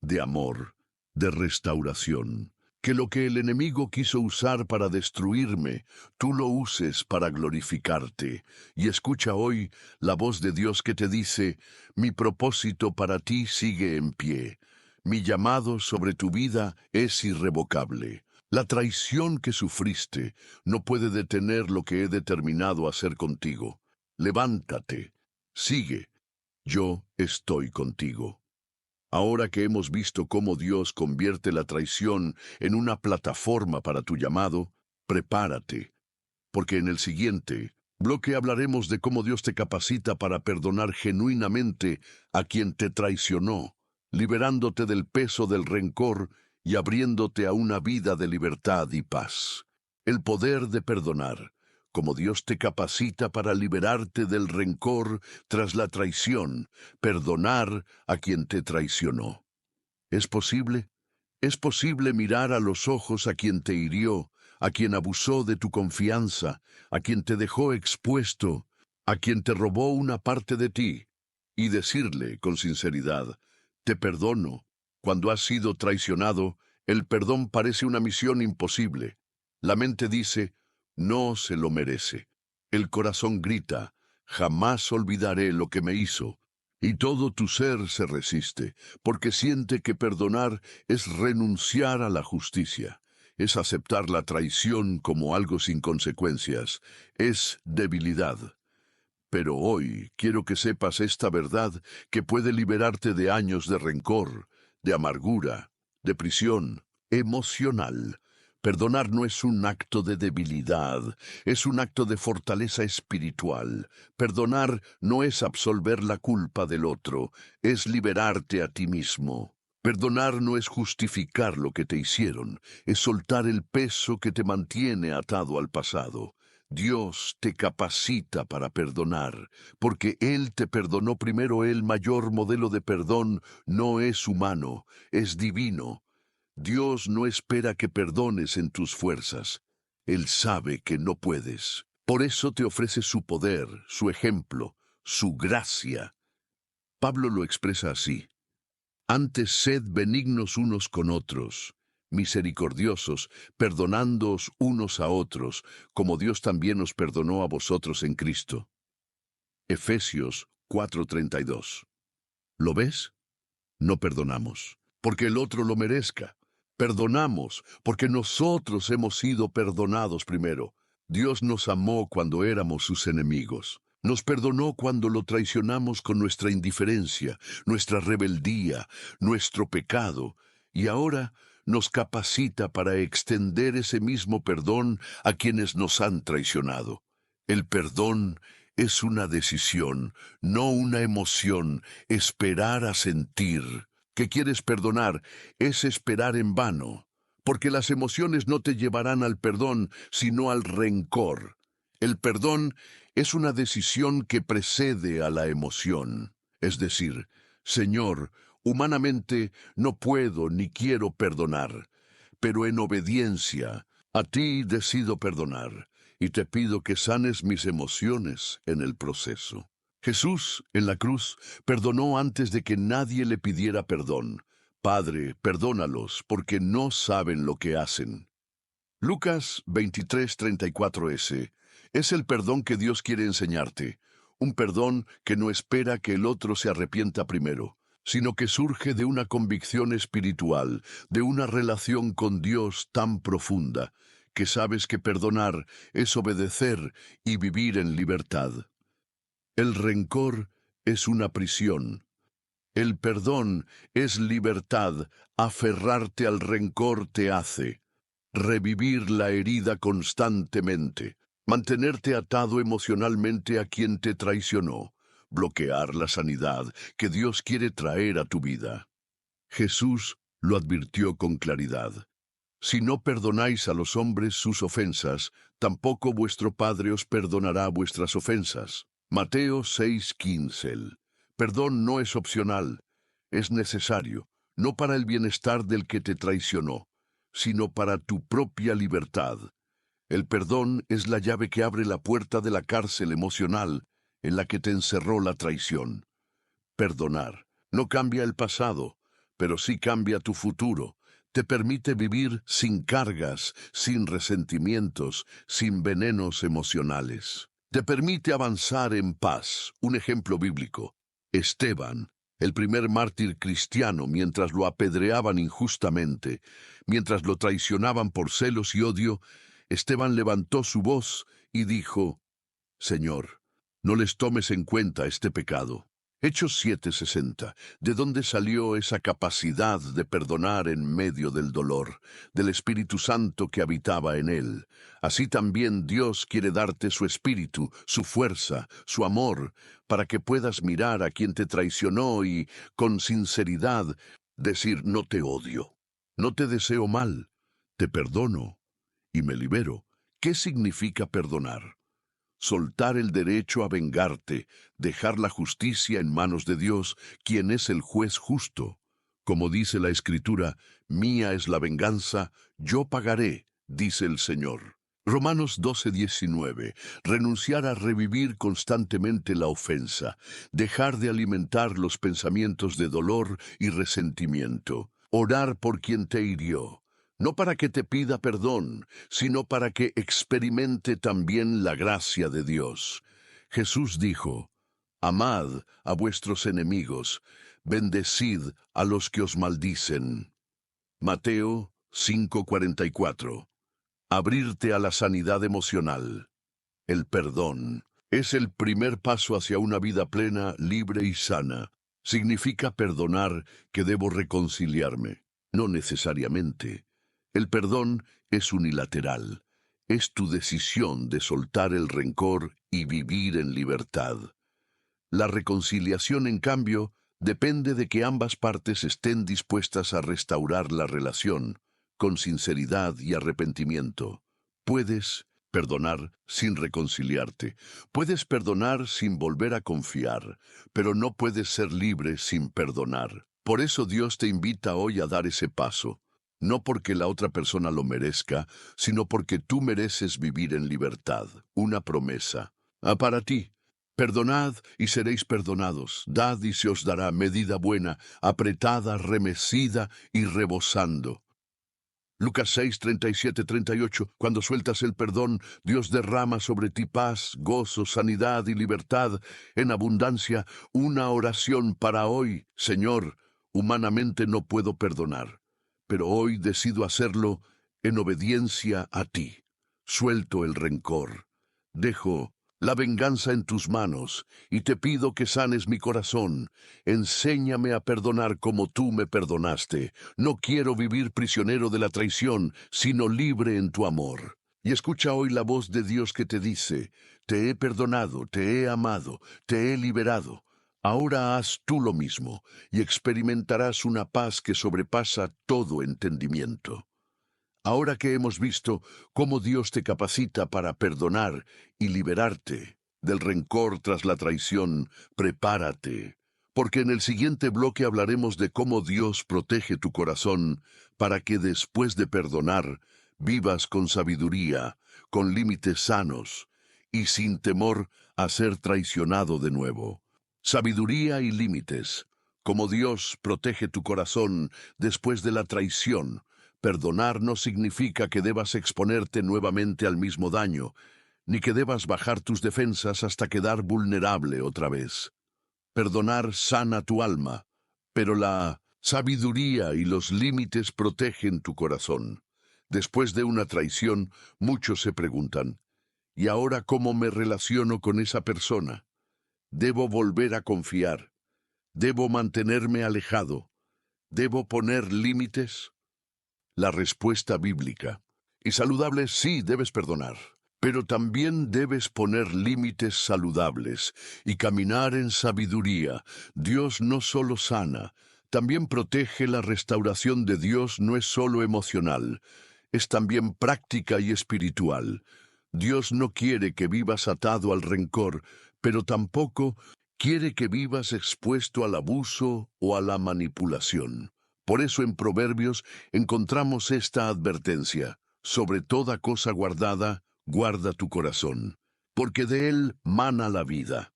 de amor, de restauración. Que lo que el enemigo quiso usar para destruirme, tú lo uses para glorificarte. Y escucha hoy la voz de Dios que te dice, mi propósito para ti sigue en pie. Mi llamado sobre tu vida es irrevocable. La traición que sufriste no puede detener lo que he determinado hacer contigo. Levántate, sigue, yo estoy contigo. Ahora que hemos visto cómo Dios convierte la traición en una plataforma para tu llamado, prepárate, porque en el siguiente bloque hablaremos de cómo Dios te capacita para perdonar genuinamente a quien te traicionó, liberándote del peso del rencor y abriéndote a una vida de libertad y paz. El poder de perdonar, como Dios te capacita para liberarte del rencor tras la traición, perdonar a quien te traicionó. ¿Es posible? Es posible mirar a los ojos a quien te hirió, a quien abusó de tu confianza, a quien te dejó expuesto, a quien te robó una parte de ti, y decirle con sinceridad, te perdono. Cuando has sido traicionado, el perdón parece una misión imposible. La mente dice, no se lo merece. El corazón grita, jamás olvidaré lo que me hizo. Y todo tu ser se resiste, porque siente que perdonar es renunciar a la justicia, es aceptar la traición como algo sin consecuencias, es debilidad. Pero hoy quiero que sepas esta verdad que puede liberarte de años de rencor, de amargura, de prisión emocional. Perdonar no es un acto de debilidad, es un acto de fortaleza espiritual. Perdonar no es absolver la culpa del otro, es liberarte a ti mismo. Perdonar no es justificar lo que te hicieron, es soltar el peso que te mantiene atado al pasado. Dios te capacita para perdonar, porque Él te perdonó primero. El mayor modelo de perdón no es humano, es divino. Dios no espera que perdones en tus fuerzas. Él sabe que no puedes. Por eso te ofrece su poder, su ejemplo, su gracia. Pablo lo expresa así. Antes sed benignos unos con otros, misericordiosos, perdonándoos unos a otros, como Dios también os perdonó a vosotros en Cristo. Efesios 4:32. ¿Lo ves? No perdonamos, porque el otro lo merezca. Perdonamos, porque nosotros hemos sido perdonados primero. Dios nos amó cuando éramos sus enemigos. Nos perdonó cuando lo traicionamos con nuestra indiferencia, nuestra rebeldía, nuestro pecado, y ahora nos capacita para extender ese mismo perdón a quienes nos han traicionado. El perdón es una decisión, no una emoción, esperar a sentir. que quieres perdonar es esperar en vano, porque las emociones no te llevarán al perdón, sino al rencor. El perdón es una decisión que precede a la emoción. Es decir, Señor, humanamente no puedo ni quiero perdonar, pero en obediencia a ti decido perdonar, y te pido que sanes mis emociones en el proceso. Jesús, en la cruz, perdonó antes de que nadie le pidiera perdón. Padre, perdónalos, porque no saben lo que hacen. Lucas 23:34 es el perdón que Dios quiere enseñarte, un perdón que no espera que el otro se arrepienta primero, sino que surge de una convicción espiritual, de una relación con Dios tan profunda, que sabes que perdonar es obedecer y vivir en libertad. El rencor es una prisión. El perdón es libertad. Aferrarte al rencor te hace revivir la herida constantemente, mantenerte atado emocionalmente a quien te traicionó, bloquear la sanidad que Dios quiere traer a tu vida. Jesús lo advirtió con claridad. Si no perdonáis a los hombres sus ofensas, tampoco vuestro Padre os perdonará vuestras ofensas. Mateo 6:15. El perdón no es opcional, es necesario, no para el bienestar del que te traicionó, sino para tu propia libertad. El perdón es la llave que abre la puerta de la cárcel emocional en la que te encerró la traición. Perdonar no cambia el pasado, pero sí cambia tu futuro. Te permite vivir sin cargas, sin resentimientos, sin venenos emocionales. Te permite avanzar en paz. Un ejemplo bíblico. Esteban, el primer mártir cristiano, mientras lo apedreaban injustamente, mientras lo traicionaban por celos y odio, Esteban levantó su voz y dijo: Señor, no les tomes en cuenta este pecado. Hechos 7:60. ¿De dónde salió esa capacidad de perdonar en medio del dolor, del Espíritu Santo que habitaba en él? Así también Dios quiere darte su espíritu, su fuerza, su amor, para que puedas mirar a quien te traicionó y, con sinceridad, decir: no te odio, no te deseo mal, te perdono y me libero. ¿Qué significa perdonar? Soltar el derecho a vengarte, dejar la justicia en manos de Dios, quien es el juez justo. Como dice la Escritura, mía es la venganza, yo pagaré, dice el Señor. Romanos 12:19. Renunciar a revivir constantemente la ofensa, dejar de alimentar los pensamientos de dolor y resentimiento, orar por quien te hirió. No para que te pida perdón, sino para que experimente también la gracia de Dios. Jesús dijo: amad a vuestros enemigos, bendecid a los que os maldicen. Mateo 5:44. Abrirte a la sanidad emocional. El perdón es el primer paso hacia una vida plena, libre y sana. Significa perdonar que debo reconciliarme. No necesariamente. El perdón es unilateral. Es tu decisión de soltar el rencor y vivir en libertad. La reconciliación, en cambio, depende de que ambas partes estén dispuestas a restaurar la relación, con sinceridad y arrepentimiento. Puedes perdonar sin reconciliarte. Puedes perdonar sin volver a confiar, pero no puedes ser libre sin perdonar. Por eso Dios te invita hoy a dar ese paso. No porque la otra persona lo merezca, sino porque tú mereces vivir en libertad. Una promesa. Para ti. Perdonad y seréis perdonados. Dad y se os dará medida buena, apretada, remecida y rebosando. Lucas 6:37-38. Cuando sueltas el perdón, Dios derrama sobre ti paz, gozo, sanidad y libertad en abundancia. Una oración para hoy. Señor, humanamente no puedo perdonar, pero hoy decido hacerlo en obediencia a ti. Suelto el rencor. Dejo la venganza en tus manos, y te pido que sanes mi corazón. Enséñame a perdonar como tú me perdonaste. No quiero vivir prisionero de la traición, sino libre en tu amor. Y escucha hoy la voz de Dios que te dice: te he perdonado, te he amado, te he liberado. Ahora haz tú lo mismo y experimentarás una paz que sobrepasa todo entendimiento. Ahora que hemos visto cómo Dios te capacita para perdonar y liberarte del rencor tras la traición, prepárate, porque en el siguiente bloque hablaremos de cómo Dios protege tu corazón para que después de perdonar vivas con sabiduría, con límites sanos y sin temor a ser traicionado de nuevo. Sabiduría y límites, como Dios protege tu corazón después de la traición. Perdonar no significa que debas exponerte nuevamente al mismo daño, ni que debas bajar tus defensas hasta quedar vulnerable otra vez. Perdonar sana tu alma, pero la sabiduría y los límites protegen tu corazón. Después de una traición, muchos se preguntan, ¿y ahora cómo me relaciono con esa persona? ¿Debo volver a confiar? ¿Debo mantenerme alejado? ¿Debo poner límites? La respuesta bíblica y saludable es sí, debes perdonar, pero también debes poner límites saludables y caminar en sabiduría. Dios no solo sana, también protege. La restauración de Dios no es solo emocional, es también práctica y espiritual. Dios no quiere que vivas atado al rencor, pero tampoco quiere que vivas expuesto al abuso o a la manipulación. Por eso en Proverbios encontramos esta advertencia: sobre toda cosa guardada, guarda tu corazón, porque de él mana la vida.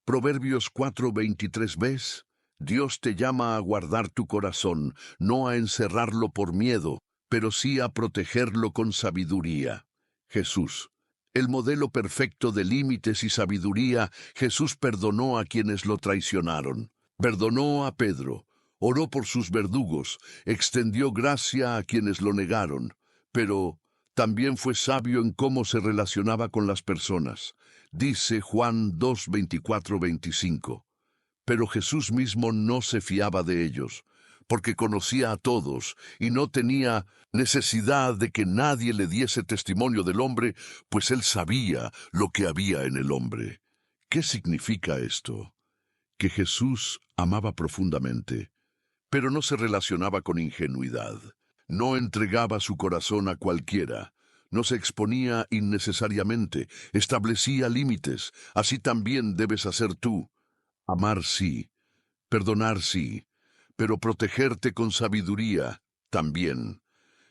Proverbios 4:23. ¿Ves? Dios te llama a guardar tu corazón, no a encerrarlo por miedo, pero sí a protegerlo con sabiduría. Jesús, el modelo perfecto de límites y sabiduría, Jesús perdonó a quienes lo traicionaron. Perdonó a Pedro, oró por sus verdugos, extendió gracia a quienes lo negaron, pero también fue sabio en cómo se relacionaba con las personas. Dice Juan 2:24-25. Pero Jesús mismo no se fiaba de ellos, porque conocía a todos y no tenía necesidad de que nadie le diese testimonio del hombre, pues él sabía lo que había en el hombre. ¿Qué significa esto? Que Jesús amaba profundamente, pero no se relacionaba con ingenuidad. No entregaba su corazón a cualquiera. No se exponía innecesariamente. Establecía límites. Así también debes hacer tú. Amar sí. Perdonar sí. Pero protegerte con sabiduría también.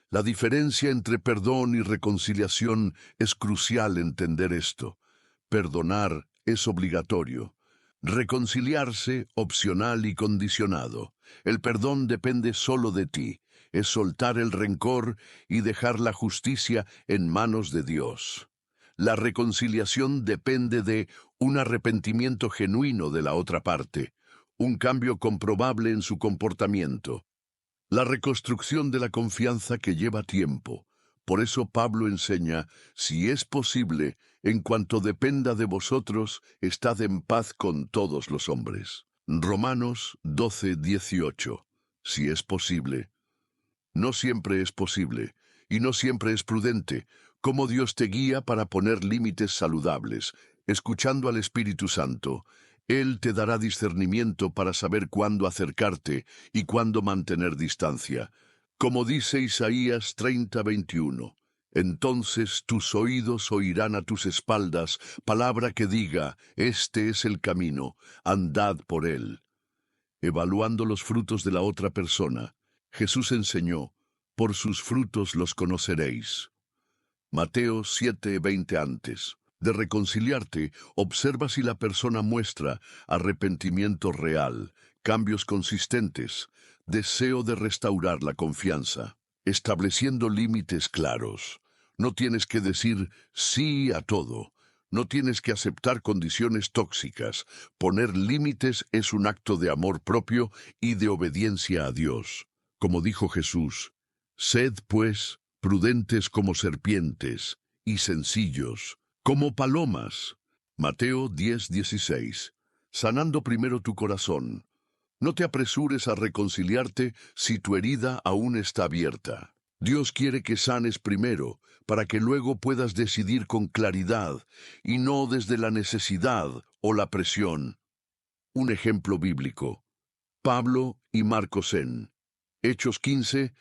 La diferencia entre perdón y reconciliación es crucial entender esto. Perdonar es obligatorio. Reconciliarse, opcional y condicionado. El perdón depende solo de ti. Es soltar el rencor y dejar la justicia en manos de Dios. La reconciliación depende de un arrepentimiento genuino de la otra parte, un cambio comprobable en su comportamiento. La reconstrucción de la confianza que lleva tiempo. Por eso Pablo enseña, si es posible, en cuanto dependa de vosotros, estad en paz con todos los hombres. Romanos 12:18. Si es posible. No siempre es posible, y no siempre es prudente. Cómo Dios te guía para poner límites saludables, escuchando al Espíritu Santo. Él te dará discernimiento para saber cuándo acercarte y cuándo mantener distancia. Como dice Isaías 30:21, entonces tus oídos oirán a tus espaldas palabra que diga, este es el camino, andad por él. Evaluando los frutos de la otra persona, Jesús enseñó, por sus frutos los conoceréis. Mateo 7:20. Antes de reconciliarte, observa si la persona muestra arrepentimiento real, cambios consistentes, deseo de restaurar la confianza, estableciendo límites claros. No tienes que decir sí a todo. No tienes que aceptar condiciones tóxicas. Poner límites es un acto de amor propio y de obediencia a Dios. Como dijo Jesús, sed, pues, prudentes como serpientes y sencillos como palomas. Mateo 10:16. Sanando primero tu corazón. No te apresures a reconciliarte si tu herida aún está abierta. Dios quiere que sanes primero, para que luego puedas decidir con claridad y no desde la necesidad o la presión. Un ejemplo bíblico. Pablo y Marcos en Hechos 15,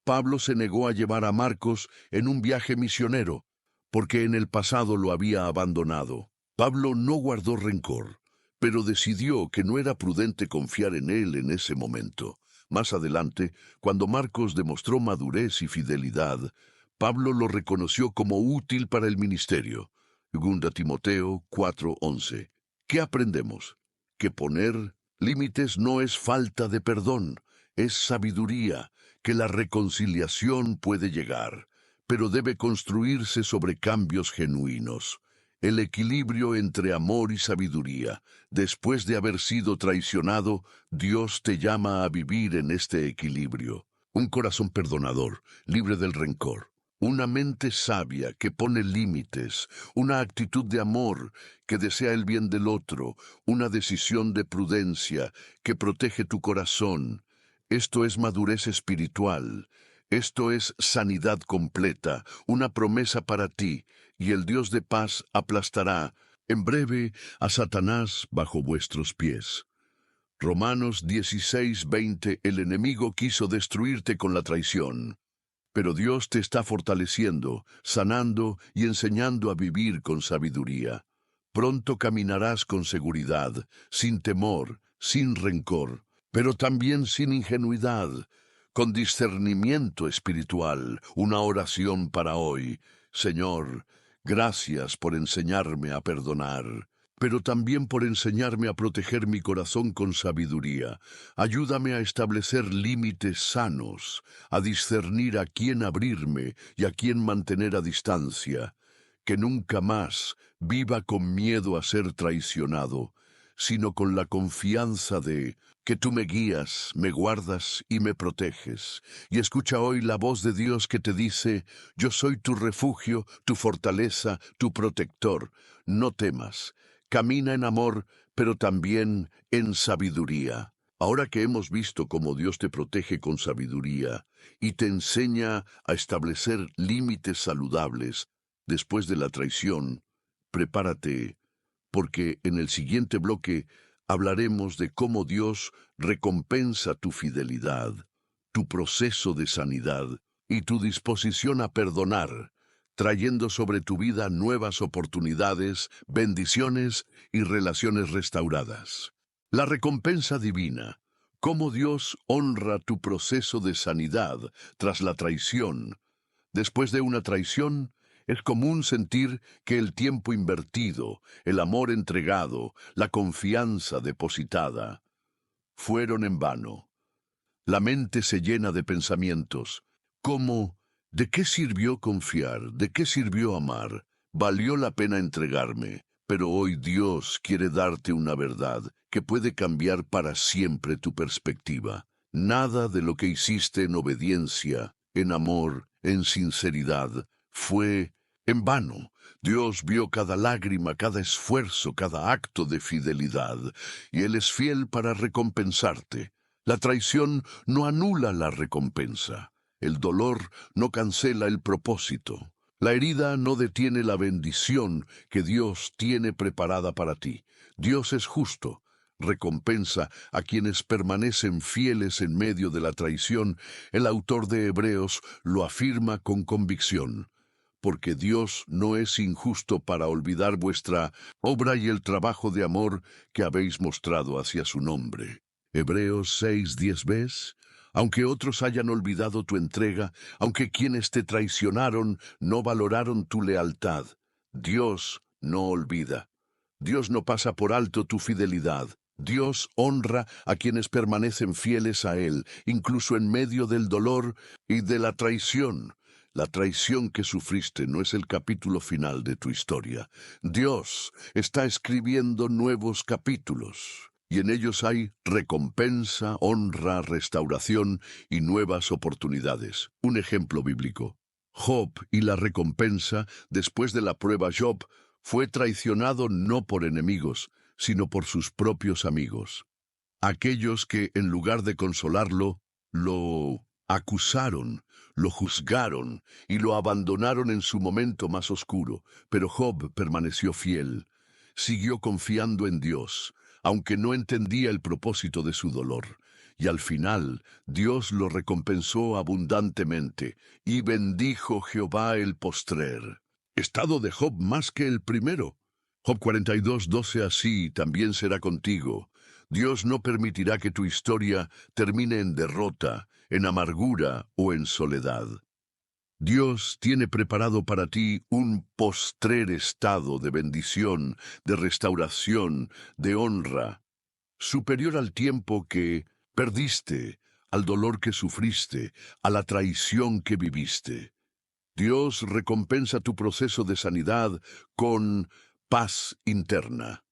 Pablo se negó a llevar a Marcos en un viaje misionero, porque en el pasado lo había abandonado. Pablo no guardó rencor, pero decidió que no era prudente confiar en él en ese momento. Más adelante, cuando Marcos demostró madurez y fidelidad, Pablo lo reconoció como útil para el ministerio. 2 Timoteo 4:11. ¿Qué aprendemos? Que poner límites no es falta de perdón, es sabiduría, que la reconciliación puede llegar, pero debe construirse sobre cambios genuinos. El equilibrio entre amor y sabiduría. Después de haber sido traicionado, Dios te llama a vivir en este equilibrio. Un corazón perdonador, libre del rencor. Una mente sabia que pone límites, una actitud de amor que desea el bien del otro, una decisión de prudencia que protege tu corazón. Esto es madurez espiritual. Esto es sanidad completa, una promesa para ti, y el Dios de paz aplastará en breve a Satanás bajo vuestros pies. Romanos 16:20. El enemigo quiso destruirte con la traición, pero Dios te está fortaleciendo, sanando y enseñando a vivir con sabiduría. Pronto caminarás con seguridad, sin temor, sin rencor, pero también sin ingenuidad, con discernimiento espiritual. Una oración para hoy. Señor, gracias por enseñarme a perdonar, pero también por enseñarme a proteger mi corazón con sabiduría. Ayúdame a establecer límites sanos, a discernir a quién abrirme y a quién mantener a distancia. Que nunca más viva con miedo a ser traicionado, sino con la confianza de que tú me guías, me guardas y me proteges. Y escucha hoy la voz de Dios que te dice: yo soy tu refugio, tu fortaleza, tu protector. No temas. Camina en amor, pero también en sabiduría. Ahora que hemos visto cómo Dios te protege con sabiduría y te enseña a establecer límites saludables después de la traición, prepárate, porque en el siguiente bloque hablaremos de cómo Dios recompensa tu fidelidad, tu proceso de sanidad y tu disposición a perdonar, trayendo sobre tu vida nuevas oportunidades, bendiciones y relaciones restauradas. La recompensa divina. Cómo Dios honra tu proceso de sanidad tras la traición. Después de una traición, es común sentir que el tiempo invertido, el amor entregado, la confianza depositada, fueron en vano. La mente se llena de pensamientos como: ¿de qué sirvió confiar? ¿De qué sirvió amar? Valió la pena entregarme, pero hoy Dios quiere darte una verdad que puede cambiar para siempre tu perspectiva. Nada de lo que hiciste en obediencia, en amor, en sinceridad, fue en vano. Dios vio cada lágrima, cada esfuerzo, cada acto de fidelidad, y Él es fiel para recompensarte. La traición no anula la recompensa. El dolor no cancela el propósito. La herida no detiene la bendición que Dios tiene preparada para ti. Dios es justo. Recompensa a quienes permanecen fieles en medio de la traición. El autor de Hebreos lo afirma con convicción. Porque Dios no es injusto para olvidar vuestra obra y el trabajo de amor que habéis mostrado hacia su nombre. Hebreos 6:10. ¿Ves? Aunque otros hayan olvidado tu entrega, aunque quienes te traicionaron no valoraron tu lealtad, Dios no olvida. Dios no pasa por alto tu fidelidad. Dios honra a quienes permanecen fieles a Él, incluso en medio del dolor y de la traición. La traición que sufriste no es el capítulo final de tu historia. Dios está escribiendo nuevos capítulos, y en ellos hay recompensa, honra, restauración y nuevas oportunidades. Un ejemplo bíblico. Job y la recompensa. Después de la prueba, Job fue traicionado no por enemigos, sino por sus propios amigos. Aquellos que, en lugar de consolarlo, lo acusaron, lo juzgaron y lo abandonaron en su momento más oscuro. Pero Job permaneció fiel, siguió confiando en Dios. aunque no entendía el propósito de su dolor. Y al final, Dios lo recompensó abundantemente, y bendijo Jehová el postrer. Estado de Job más que el primero. Job 42:12 así también será contigo. Dios no permitirá que tu historia termine en derrota, en amargura o en soledad. Dios tiene preparado para ti un postrer estado de bendición, de restauración, de honra, superior al tiempo que perdiste, al dolor que sufriste, a la traición que viviste. Dios recompensa tu proceso de sanidad con paz interna.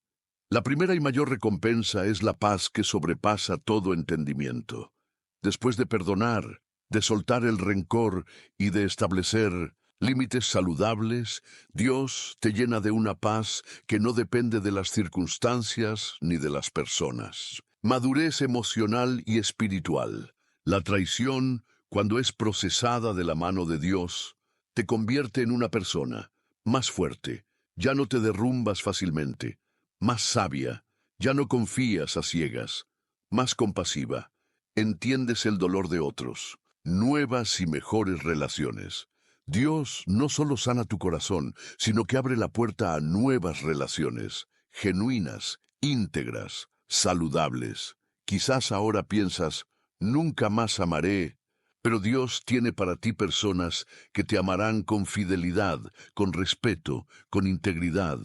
La primera y mayor recompensa es la paz que sobrepasa todo entendimiento. Después de perdonar, de soltar el rencor y de establecer límites saludables, Dios te llena de una paz que no depende de las circunstancias ni de las personas. Madurez emocional y espiritual. La traición, cuando es procesada de la mano de Dios, te convierte en una persona más fuerte. Ya no te derrumbas fácilmente, más sabia, ya no confías a ciegas, más compasiva, entiendes el dolor de otros, nuevas y mejores relaciones. Dios no solo sana tu corazón, sino que abre la puerta a nuevas relaciones, genuinas, íntegras, saludables. Quizás ahora piensas, nunca más amaré, pero Dios tiene para ti personas que te amarán con fidelidad, con respeto, con integridad,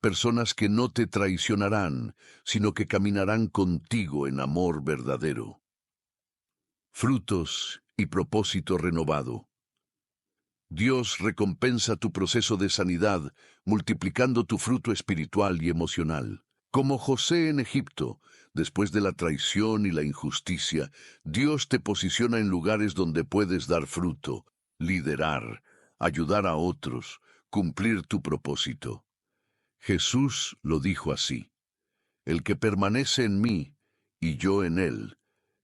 personas que no te traicionarán, sino que caminarán contigo en amor verdadero. Frutos y propósito renovado. Dios recompensa tu proceso de sanidad, multiplicando tu fruto espiritual y emocional. Como José en Egipto, después de la traición y la injusticia, Dios te posiciona en lugares donde puedes dar fruto, liderar, ayudar a otros, cumplir tu propósito. Jesús lo dijo así: el que permanece en mí y yo en él,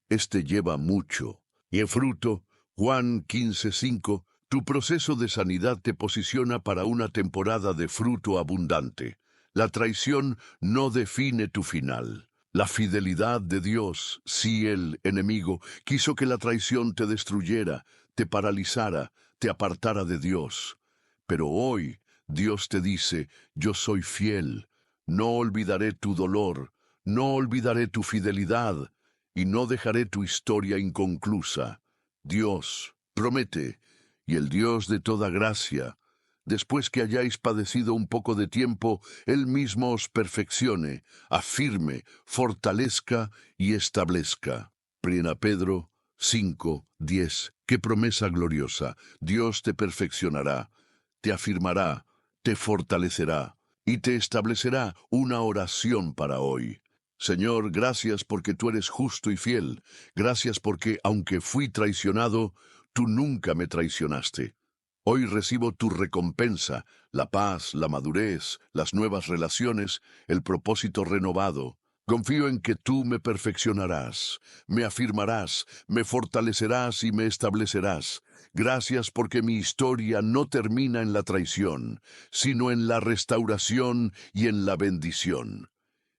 éste lleva mucho. Y el fruto, Juan 15:5, tu proceso de sanidad te posiciona para una temporada de fruto abundante. La traición no define tu final. La fidelidad de Dios, si el enemigo quiso que la traición te destruyera, te paralizara, te apartara de Dios. Pero hoy Dios te dice, yo soy fiel, no olvidaré tu dolor, no olvidaré tu fidelidad, y no dejaré tu historia inconclusa. Dios promete, y el Dios de toda gracia, después que hayáis padecido un poco de tiempo, Él mismo os perfeccione, afirme, fortalezca y establezca. 1 Pedro 5:10. Qué promesa gloriosa. Dios te perfeccionará, te afirmará, te fortalecerá y te establecerá. Una oración para hoy. Señor, gracias porque tú eres justo y fiel. Gracias porque, aunque fui traicionado, tú nunca me traicionaste. Hoy recibo tu recompensa, la paz, la madurez, las nuevas relaciones, el propósito renovado. Confío en que tú me perfeccionarás, me afirmarás, me fortalecerás y me establecerás. Gracias porque mi historia no termina en la traición, sino en la restauración y en la bendición.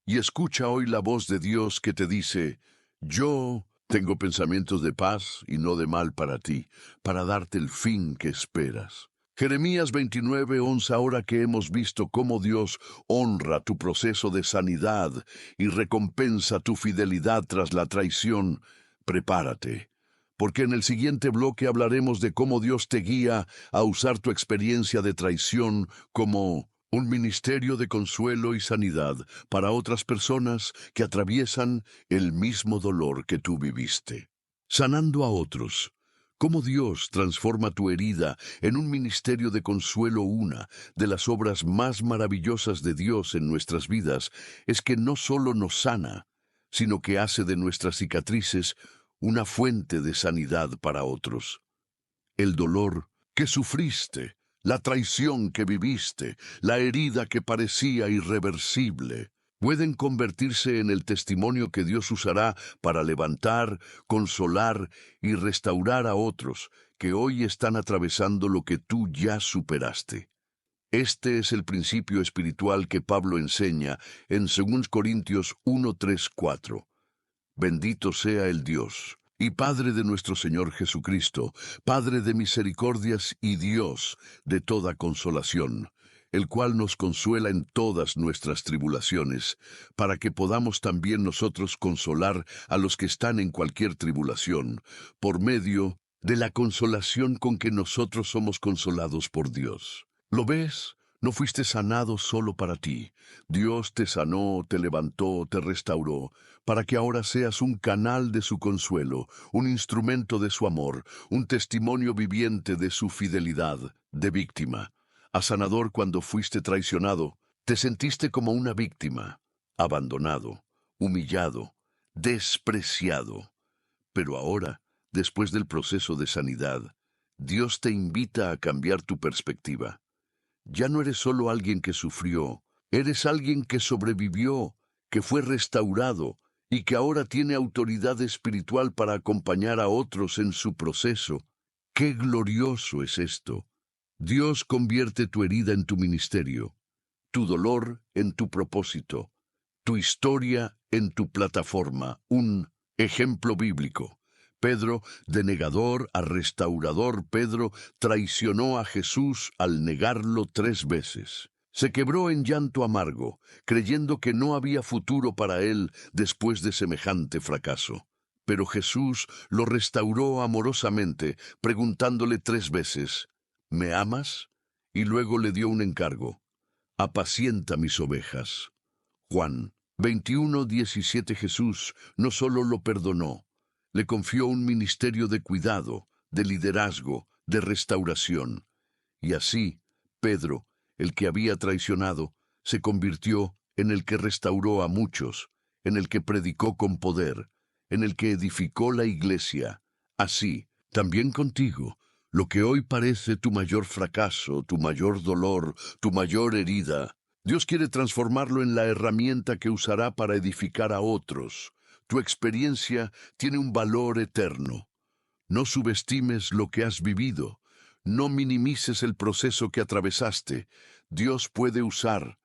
Y escucha hoy la voz de Dios que te dice, yo tengo pensamientos de paz y no de mal para ti, para darte el fin que esperas. Jeremías 29:11. Ahora que hemos visto cómo Dios honra tu proceso de sanidad y recompensa tu fidelidad tras la traición, prepárate, porque en el siguiente bloque hablaremos de cómo Dios te guía a usar tu experiencia de traición como un ministerio de consuelo y sanidad para otras personas que atraviesan el mismo dolor que tú viviste. Sanando a otros. Cómo Dios transforma tu herida en un ministerio de consuelo. Una de las obras más maravillosas de Dios en nuestras vidas es que no solo nos sana, sino que hace de nuestras cicatrices una fuente de sanidad para otros. El dolor que sufriste, la traición que viviste, la herida que parecía irreversible, pueden convertirse en el testimonio que Dios usará para levantar, consolar y restaurar a otros que hoy están atravesando lo que tú ya superaste. Este es el principio espiritual que Pablo enseña en 2 Corintios 1, 3, 4. Bendito sea el Dios y Padre de nuestro Señor Jesucristo, Padre de misericordias y Dios de toda consolación, el cual nos consuela en todas nuestras tribulaciones, para que podamos también nosotros consolar a los que están en cualquier tribulación, por medio de la consolación con que nosotros somos consolados por Dios. ¿Lo ves? No fuiste sanado solo para ti. Dios te sanó, te levantó, te restauró, para que ahora seas un canal de su consuelo, un instrumento de su amor, un testimonio viviente de su fidelidad, de víctima. A sanador cuando fuiste traicionado, te sentiste como una víctima, abandonado, humillado, despreciado. Pero ahora, después del proceso de sanidad, Dios te invita a cambiar tu perspectiva. Ya no eres solo alguien que sufrió, eres alguien que sobrevivió, que fue restaurado y que ahora tiene autoridad espiritual para acompañar a otros en su proceso. ¡Qué glorioso es esto! Dios convierte tu herida en tu ministerio, tu dolor en tu propósito, tu historia en tu plataforma, un ejemplo bíblico. Pedro, de negador a restaurador, Pedro traicionó a Jesús al negarlo 3 veces. Se quebró en llanto amargo, creyendo que no había futuro para él después de semejante fracaso. Pero Jesús lo restauró amorosamente, preguntándole 3 veces, ¿me amas? Y luego le dio un encargo, apacienta mis ovejas. Juan 21:17. Jesús no solo lo perdonó, le confió un ministerio de cuidado, de liderazgo, de restauración. Y así, Pedro, el que había traicionado, se convirtió en el que restauró a muchos, en el que predicó con poder, en el que edificó la iglesia. Así, también contigo, lo que hoy parece tu mayor fracaso, tu mayor dolor, tu mayor herida, Dios quiere transformarlo en la herramienta que usará para edificar a otros. Tu experiencia tiene un valor eterno. No subestimes lo que has vivido. No minimices el proceso que atravesaste. Dios puede usar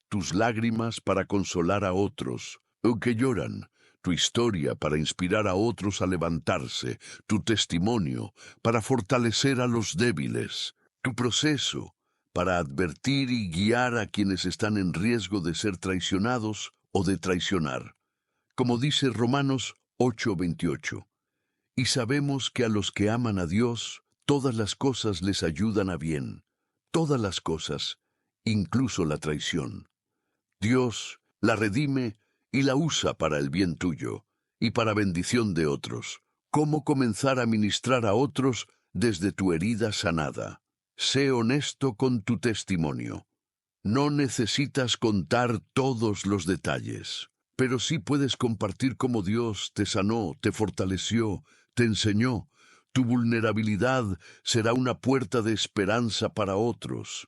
tus lágrimas para consolar a otros, o que lloran, tu historia para inspirar a otros a levantarse, tu testimonio para fortalecer a los débiles, tu proceso para advertir y guiar a quienes están en riesgo de ser traicionados o de traicionar. Como dice Romanos 8:28, y sabemos que a los que aman a Dios, todas las cosas les ayudan a bien, todas las cosas, incluso la traición. Dios la redime y la usa para el bien tuyo y para bendición de otros. ¿Cómo comenzar a ministrar a otros desde tu herida sanada? Sé honesto con tu testimonio. No necesitas contar todos los detalles, pero sí puedes compartir cómo Dios te sanó, te fortaleció, te enseñó. Tu vulnerabilidad será una puerta de esperanza para otros.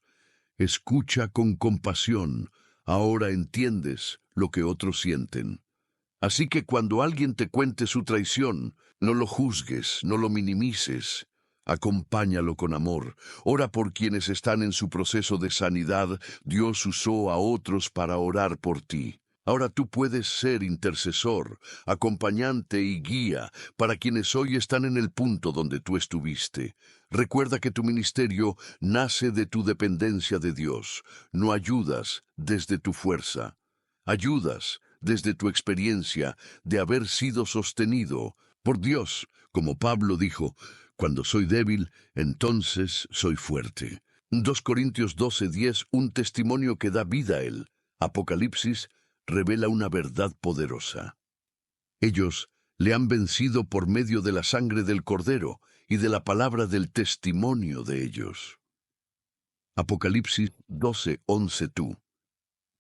Escucha con compasión. Ahora entiendes lo que otros sienten. Así que cuando alguien te cuente su traición, no lo juzgues, no lo minimices. Acompáñalo con amor. Ora por quienes están en su proceso de sanidad. Dios usó a otros para orar por ti. Ahora tú puedes ser intercesor, acompañante y guía para quienes hoy están en el punto donde tú estuviste. Recuerda que tu ministerio nace de tu dependencia de Dios. No ayudas desde tu fuerza. Ayudas desde tu experiencia de haber sido sostenido por Dios. Como Pablo dijo, cuando soy débil, entonces soy fuerte. 2 Corintios 12:10, un testimonio que da vida a él. Apocalipsis revela una verdad poderosa. Ellos le han vencido por medio de la sangre del Cordero y de la palabra del testimonio de ellos. Apocalipsis 12:11. Tú.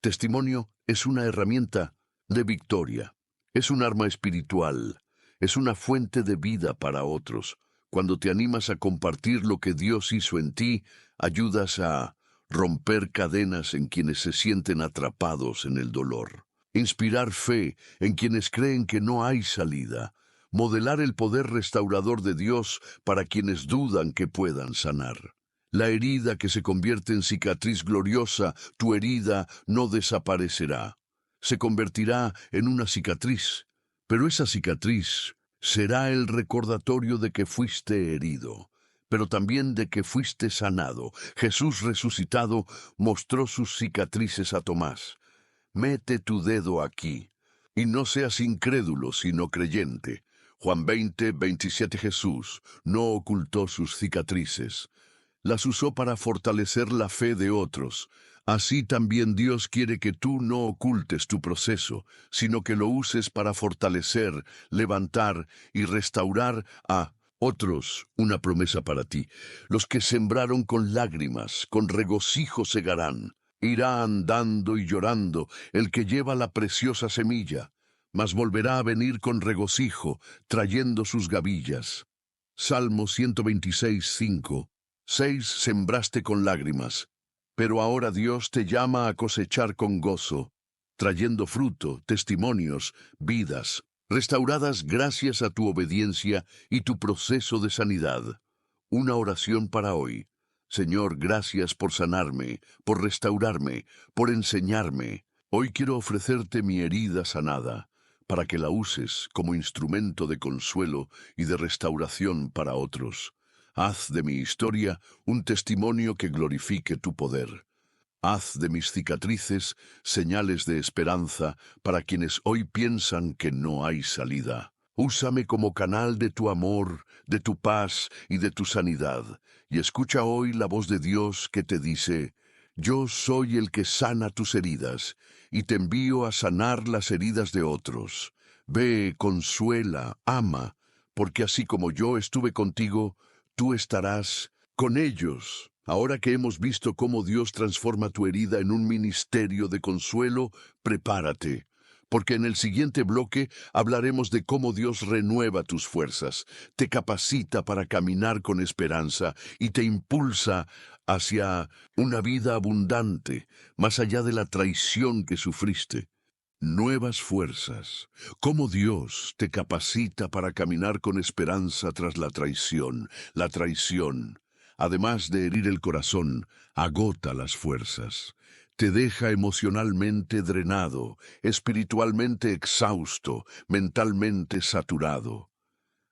Testimonio es una herramienta de victoria, es un arma espiritual, es una fuente de vida para otros. Cuando te animas a compartir lo que Dios hizo en ti, ayudas a romper cadenas en quienes se sienten atrapados en el dolor, inspirar fe en quienes creen que no hay salida, modelar el poder restaurador de Dios para quienes dudan que puedan sanar. La herida que se convierte en cicatriz gloriosa, tu herida no desaparecerá. Se convertirá en una cicatriz, pero esa cicatriz será el recordatorio de que fuiste herido, pero también de que fuiste sanado. Jesús resucitado mostró sus cicatrices a Tomás. Mete tu dedo aquí, y no seas incrédulo, sino creyente. Juan 20:27. Jesús no ocultó sus cicatrices. Las usó para fortalecer la fe de otros. Así también Dios quiere que tú no ocultes tu proceso, sino que lo uses para fortalecer, levantar y restaurar a otros. Una promesa para ti. Los que sembraron con lágrimas, con regocijo segarán. Irá andando y llorando el que lleva la preciosa semilla, mas volverá a venir con regocijo, trayendo sus gavillas. Salmo 126:5. 6. Sembraste con lágrimas, pero ahora Dios te llama a cosechar con gozo, trayendo fruto, testimonios, vidas, restauradas gracias a tu obediencia y tu proceso de sanidad. Una oración para hoy. Señor, gracias por sanarme, por restaurarme, por enseñarme. Hoy quiero ofrecerte mi herida sanada, para que la uses como instrumento de consuelo y de restauración para otros. Haz de mi historia un testimonio que glorifique tu poder. Haz de mis cicatrices señales de esperanza para quienes hoy piensan que no hay salida. Úsame como canal de tu amor, de tu paz y de tu sanidad. Y escucha hoy la voz de Dios que te dice: yo soy el que sana tus heridas, y te envío a sanar las heridas de otros. Ve, consuela, ama, porque así como yo estuve contigo, tú estarás con ellos. Ahora que hemos visto cómo Dios transforma tu herida en un ministerio de consuelo, prepárate, porque en el siguiente bloque hablaremos de cómo Dios renueva tus fuerzas, te capacita para caminar con esperanza y te impulsa hacia una vida abundante, más allá de la traición que sufriste. Nuevas fuerzas. Cómo Dios te capacita para caminar con esperanza tras la traición. La traición, además de herir el corazón, agota las fuerzas. Te deja emocionalmente drenado, espiritualmente exhausto, mentalmente saturado.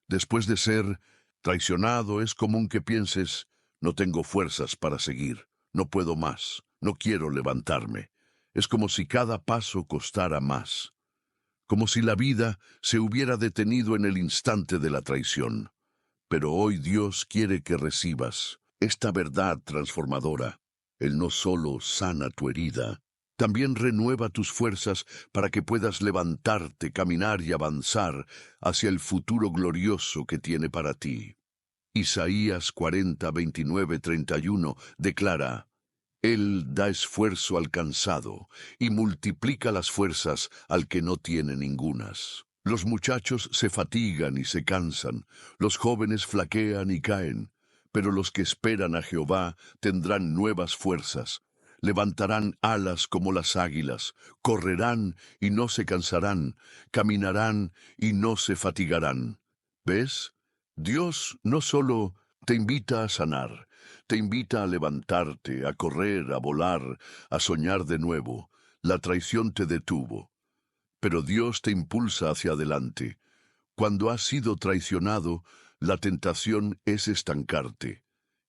Después de ser traicionado, es común que pienses: no tengo fuerzas para seguir, no puedo más, no quiero levantarme. Es como si cada paso costara más, como si la vida se hubiera detenido en el instante de la traición. Pero hoy Dios quiere que recibas esta verdad transformadora. Él no solo sana tu herida, también renueva tus fuerzas para que puedas levantarte, caminar y avanzar hacia el futuro glorioso que tiene para ti. Isaías 40:29-31 declara: Él da esfuerzo al cansado y multiplica las fuerzas al que no tiene ningunas. Los muchachos se fatigan y se cansan, los jóvenes flaquean y caen, pero los que esperan a Jehová tendrán nuevas fuerzas. Levantarán alas como las águilas, correrán y no se cansarán, caminarán y no se fatigarán. ¿Ves? Dios no solo te invita a sanar, te invita a levantarte, a correr, a volar, a soñar de nuevo. La traición te detuvo, pero Dios te impulsa hacia adelante. Cuando has sido traicionado, la tentación es estancarte,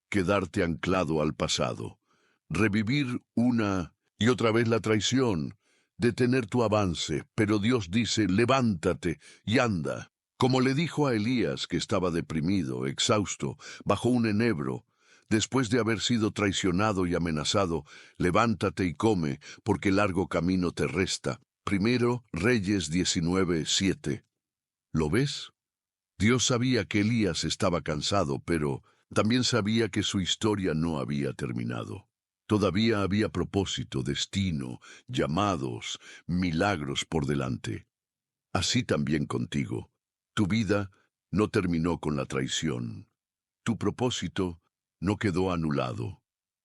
quedarte anclado al pasado, revivir una y otra vez la traición, detener tu avance, pero Dios dice: levántate y anda. Como le dijo a Elías, que estaba deprimido, exhausto, bajo un enebro, después de haber sido traicionado y amenazado: levántate y come, porque largo camino te resta. Primero Reyes 19:7. ¿Lo ves? Dios sabía que Elías estaba cansado, pero también sabía que su historia no había terminado. Todavía había propósito, destino, llamados, milagros por delante. Así también contigo. Tu vida no terminó con la traición. Tu propósito no quedó anulado.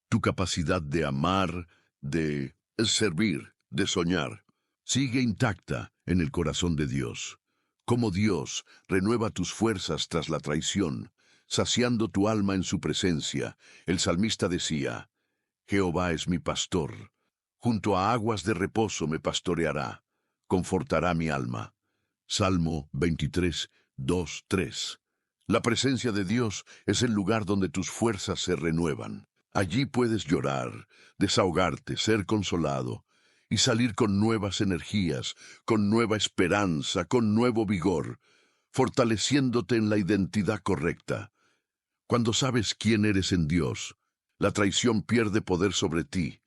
Tu capacidad de amar, de servir, de soñar, sigue intacta en el corazón de Dios. Como Dios renueva tus fuerzas tras la traición, saciando tu alma en su presencia. El salmista decía, Jehová es mi pastor, junto a aguas de reposo me pastoreará, confortará mi alma. Salmo 23, 2, 3. La presencia de Dios es el lugar donde tus fuerzas se renuevan. Allí puedes llorar, desahogarte, ser consolado y salir con nuevas energías, con nueva esperanza, con nuevo vigor, fortaleciéndote en la identidad correcta. Cuando sabes quién eres en Dios, la traición pierde poder sobre ti.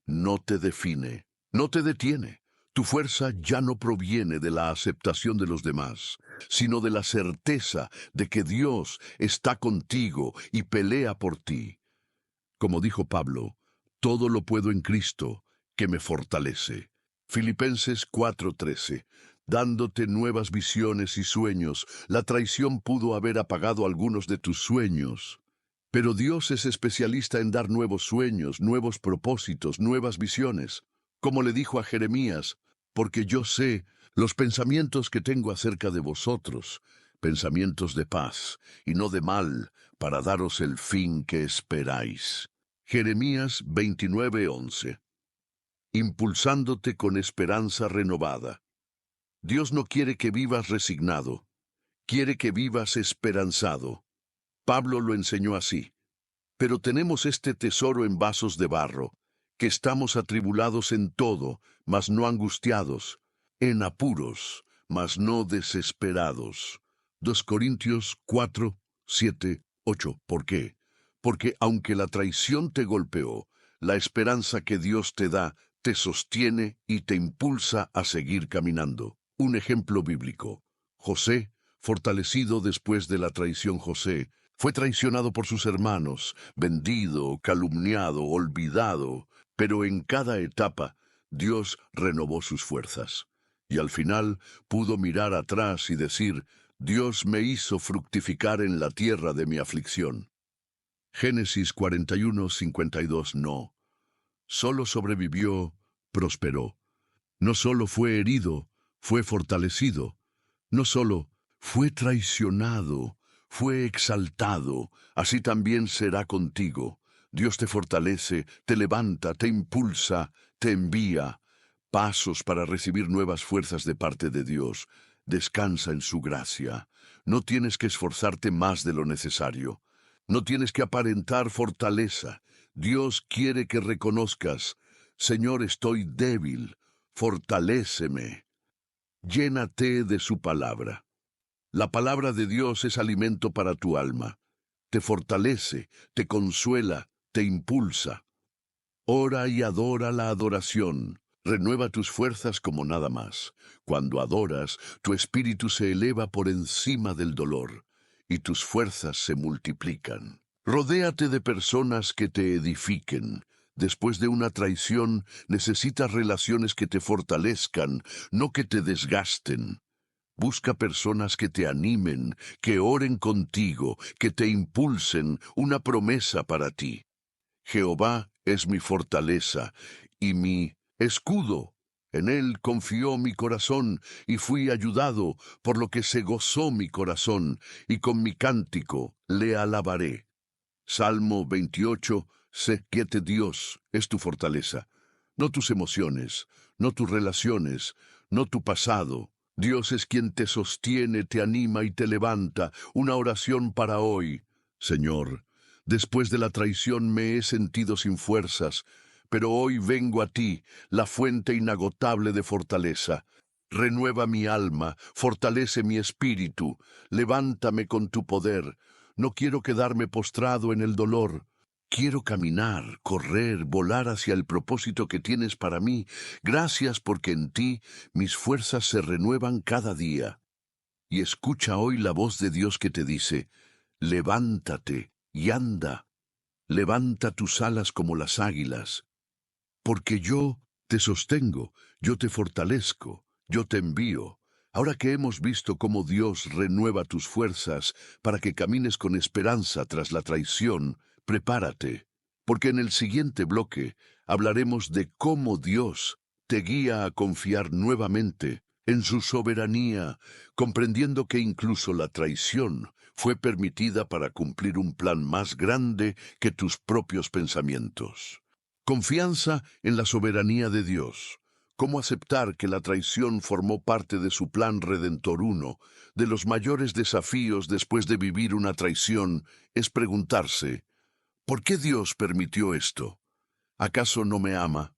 No te define, no te detiene. Tu fuerza ya no proviene de la aceptación de los demás, sino de la certeza de que Dios está contigo y pelea por ti. Como dijo Pablo, todo lo puedo en Cristo, que me fortalece. Filipenses 4:13. Dándote nuevas visiones y sueños, la traición pudo haber apagado algunos de tus sueños. Pero Dios es especialista en dar nuevos sueños, nuevos propósitos, nuevas visiones. Como le dijo a Jeremías, porque yo sé los pensamientos que tengo acerca de vosotros, pensamientos de paz y no de mal, para daros el fin que esperáis. Jeremías 29:11. Impulsándote con esperanza renovada. Dios no quiere que vivas resignado, quiere que vivas esperanzado. Pablo lo enseñó así. Pero tenemos este tesoro en vasos de barro, que estamos atribulados en todo, mas no angustiados, en apuros, mas no desesperados. 2 Corintios 4, 7, 8. ¿Por qué? Porque aunque la traición te golpeó, la esperanza que Dios te da te sostiene y te impulsa a seguir caminando. Un ejemplo bíblico. José, fortalecido después de la traición José, fue traicionado por sus hermanos, vendido, calumniado, olvidado, pero en cada etapa Dios renovó sus fuerzas. Y al final pudo mirar atrás y decir, Dios me hizo fructificar en la tierra de mi aflicción. Génesis 41:52. No. Solo sobrevivió, prosperó. No solo fue herido, fue fortalecido. No solo fue traicionado, fue exaltado. Así también será contigo. Dios te fortalece, te levanta, te impulsa, te envía. Pasos para recibir nuevas fuerzas de parte de Dios. Descansa en su gracia. No tienes que esforzarte más de lo necesario. No tienes que aparentar fortaleza. Dios quiere que reconozcas, Señor, estoy débil, fortaléceme. Llénate de su palabra. La palabra de Dios es alimento para tu alma. Te fortalece, te consuela, te impulsa. Ora y adora la adoración. Renueva tus fuerzas como nada más. Cuando adoras, tu espíritu se eleva por encima del dolor y tus fuerzas se multiplican. Rodéate de personas que te edifiquen. Después de una traición, necesitas relaciones que te fortalezcan, no que te desgasten. Busca personas que te animen, que oren contigo, que te impulsen una promesa para ti. Jehová es mi fortaleza y mi escudo. En él confió mi corazón y fui ayudado, por lo que se gozó mi corazón, y con mi cántico le alabaré. Salmo 28, sé que Dios es tu fortaleza, no tus emociones, no tus relaciones, no tu pasado. Dios es quien te sostiene, te anima y te levanta. Una oración para hoy. Señor, después de la traición me he sentido sin fuerzas, pero hoy vengo a ti, la fuente inagotable de fortaleza. Renueva mi alma, fortalece mi espíritu, levántame con tu poder. No quiero quedarme postrado en el dolor. Quiero caminar, correr, volar hacia el propósito que tienes para mí. Gracias porque en ti mis fuerzas se renuevan cada día. Y escucha hoy la voz de Dios que te dice, levántate y anda. Levanta tus alas como las águilas. Porque yo te sostengo, yo te fortalezco, yo te envío. Ahora que hemos visto cómo Dios renueva tus fuerzas para que camines con esperanza tras la traición, prepárate, porque en el siguiente bloque hablaremos de cómo Dios te guía a confiar nuevamente en su soberanía, comprendiendo que incluso la traición fue permitida para cumplir un plan más grande que tus propios pensamientos. Confianza en la soberanía de Dios. ¿Cómo aceptar que la traición formó parte de su plan redentor? Uno de los mayores desafíos después de vivir una traición es preguntarse, ¿por qué Dios permitió esto? ¿Acaso no me ama?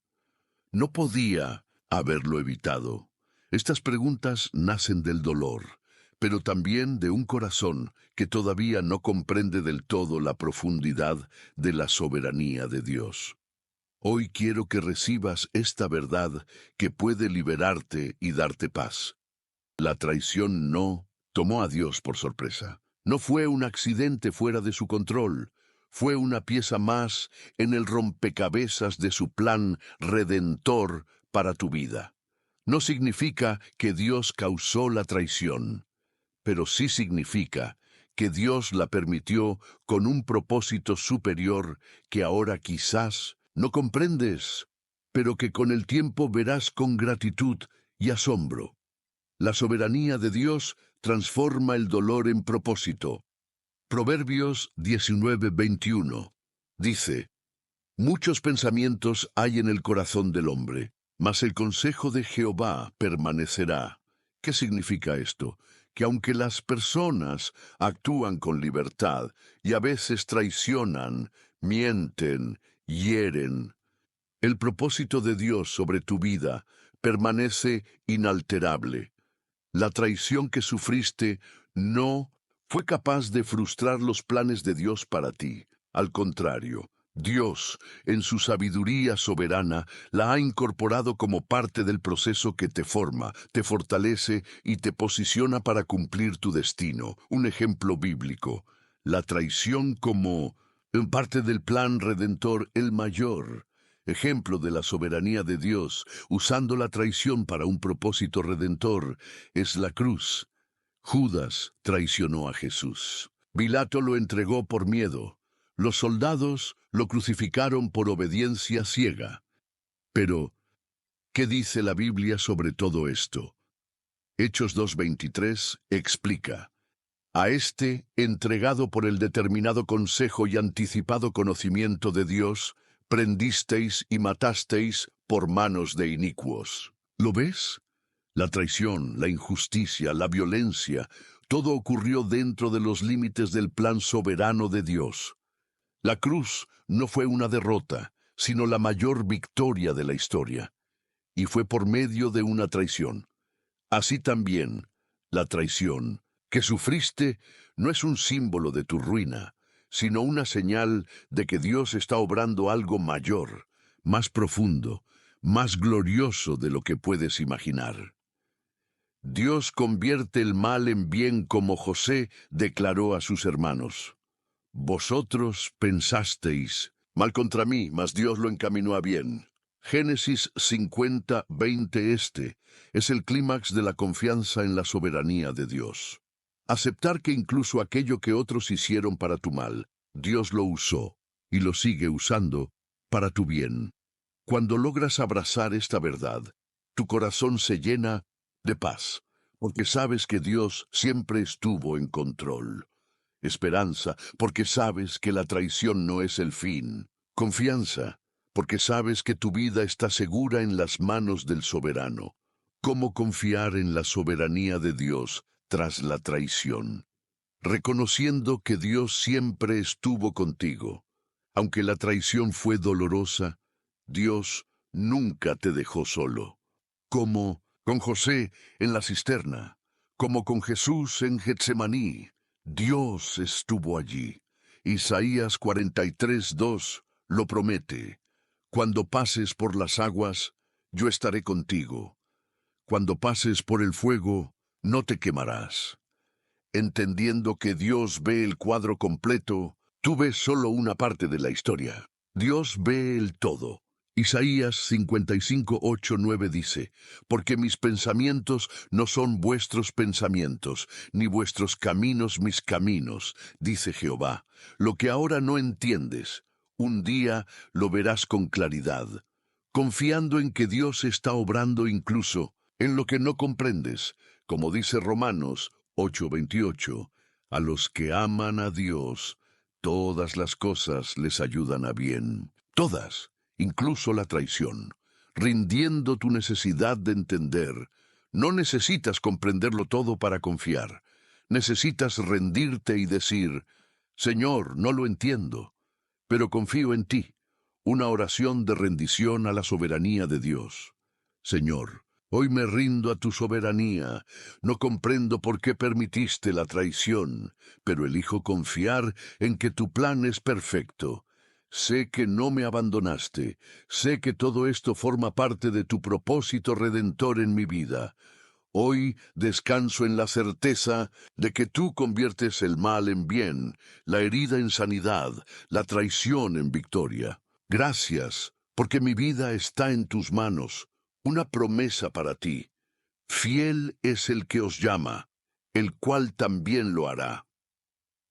No podía haberlo evitado. Estas preguntas nacen del dolor, pero también de un corazón que todavía no comprende del todo la profundidad de la soberanía de Dios. Hoy quiero que recibas esta verdad que puede liberarte y darte paz. La traición no tomó a Dios por sorpresa. No fue un accidente fuera de su control. Fue una pieza más en el rompecabezas de su plan redentor para tu vida. No significa que Dios causó la traición, pero sí significa que Dios la permitió con un propósito superior que ahora quizás no comprendes, pero que con el tiempo verás con gratitud y asombro. La soberanía de Dios transforma el dolor en propósito. Proverbios 19:21 dice, muchos pensamientos hay en el corazón del hombre, mas el consejo de Jehová permanecerá. ¿Qué significa esto? Que aunque las personas actúan con libertad y a veces traicionan, mienten, hieren, el propósito de Dios sobre tu vida permanece inalterable. La traición que sufriste no fue capaz de frustrar los planes de Dios para ti. Al contrario, Dios, en su sabiduría soberana, la ha incorporado como parte del proceso que te forma, te fortalece y te posiciona para cumplir tu destino. Un ejemplo bíblico. La traición como parte del plan redentor, el mayor. Ejemplo de la soberanía de Dios, usando la traición para un propósito redentor, es la cruz. Judas traicionó a Jesús. Pilato lo entregó por miedo. Los soldados lo crucificaron por obediencia ciega. Pero, ¿qué dice la Biblia sobre todo esto? Hechos 2:23 explica, a este, entregado por el determinado consejo y anticipado conocimiento de Dios, prendisteis y matasteis por manos de inicuos. ¿Lo ves? La traición, la injusticia, la violencia, todo ocurrió dentro de los límites del plan soberano de Dios. La cruz no fue una derrota, sino la mayor victoria de la historia, y fue por medio de una traición. Así también, la traición que sufriste no es un símbolo de tu ruina, sino una señal de que Dios está obrando algo mayor, más profundo, más glorioso de lo que puedes imaginar. Dios convierte el mal en bien, como José declaró a sus hermanos. Vosotros pensasteis mal contra mí, mas Dios lo encaminó a bien. Génesis 50:20. Este es el clímax de la confianza en la soberanía de Dios. Aceptar que incluso aquello que otros hicieron para tu mal, Dios lo usó y lo sigue usando para tu bien. Cuando logras abrazar esta verdad, tu corazón se llena de paz, porque sabes que Dios siempre estuvo en control. Esperanza, porque sabes que la traición no es el fin. Confianza, porque sabes que tu vida está segura en las manos del soberano. ¿Cómo confiar en la soberanía de Dios tras la traición? Reconociendo que Dios siempre estuvo contigo. Aunque la traición fue dolorosa, Dios nunca te dejó solo. Como con José en la cisterna, como con Jesús en Getsemaní, Dios estuvo allí. Isaías 43:2 lo promete. Cuando pases por las aguas, yo estaré contigo. Cuando pases por el fuego, no te quemarás. Entendiendo que Dios ve el cuadro completo, tú ves solo una parte de la historia. Dios ve el todo. Isaías 55:8-9 dice, porque mis pensamientos no son vuestros pensamientos, ni vuestros caminos mis caminos, dice Jehová. Lo que ahora no entiendes, un día lo verás con claridad, confiando en que Dios está obrando incluso en lo que no comprendes, como dice Romanos 8:28, a los que aman a Dios, todas las cosas les ayudan a bien. Todas, incluso la traición. Rindiendo tu necesidad de entender, no necesitas comprenderlo todo para confiar. Necesitas rendirte y decir, Señor, no lo entiendo, pero confío en ti. Una oración de rendición a la soberanía de Dios. Señor, hoy me rindo a tu soberanía. No comprendo por qué permitiste la traición, pero elijo confiar en que tu plan es perfecto. Sé que no me abandonaste. Sé que todo esto forma parte de tu propósito redentor en mi vida. Hoy descanso en la certeza de que tú conviertes el mal en bien, la herida en sanidad, la traición en victoria. Gracias, porque mi vida está en tus manos, una promesa para ti. Fiel es el que os llama, el cual también lo hará.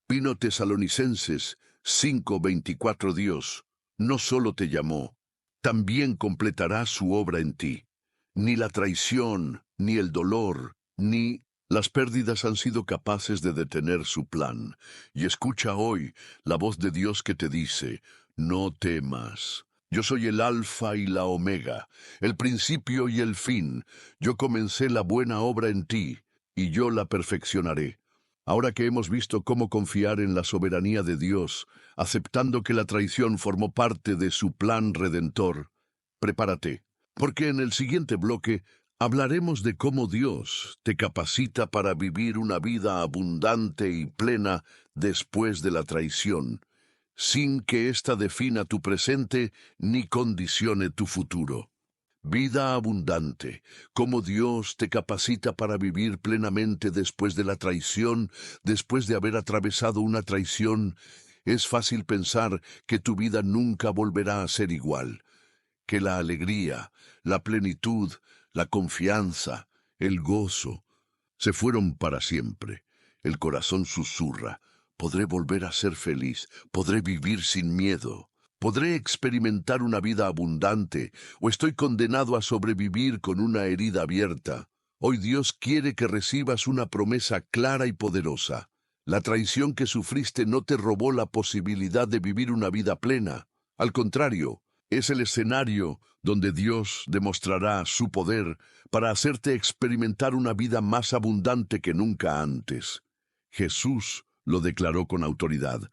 Vino Tesalonicenses 5:24. Dios no solo te llamó, también completará su obra en ti. Ni la traición, ni el dolor, ni las pérdidas han sido capaces de detener su plan. Y escucha hoy la voz de Dios que te dice, no temas. Yo soy el Alfa y la Omega, el principio y el fin. Yo comencé la buena obra en ti, y yo la perfeccionaré. Ahora que hemos visto cómo confiar en la soberanía de Dios, aceptando que la traición formó parte de su plan redentor, prepárate, porque en el siguiente bloque hablaremos de cómo Dios te capacita para vivir una vida abundante y plena después de la traición, sin que ésta defina tu presente ni condicione tu futuro. Vida abundante, cómo Dios te capacita para vivir plenamente después de la traición, después de haber atravesado una traición. Es fácil pensar que tu vida nunca volverá a ser igual, que la alegría, la plenitud, la confianza, el gozo, se fueron para siempre. El corazón susurra, podré volver a ser feliz, podré vivir sin miedo. ¿Podré experimentar una vida abundante o estoy condenado a sobrevivir con una herida abierta? Hoy Dios quiere que recibas una promesa clara y poderosa. La traición que sufriste no te robó la posibilidad de vivir una vida plena. Al contrario, es el escenario donde Dios demostrará su poder para hacerte experimentar una vida más abundante que nunca antes. Jesús lo declaró con autoridad.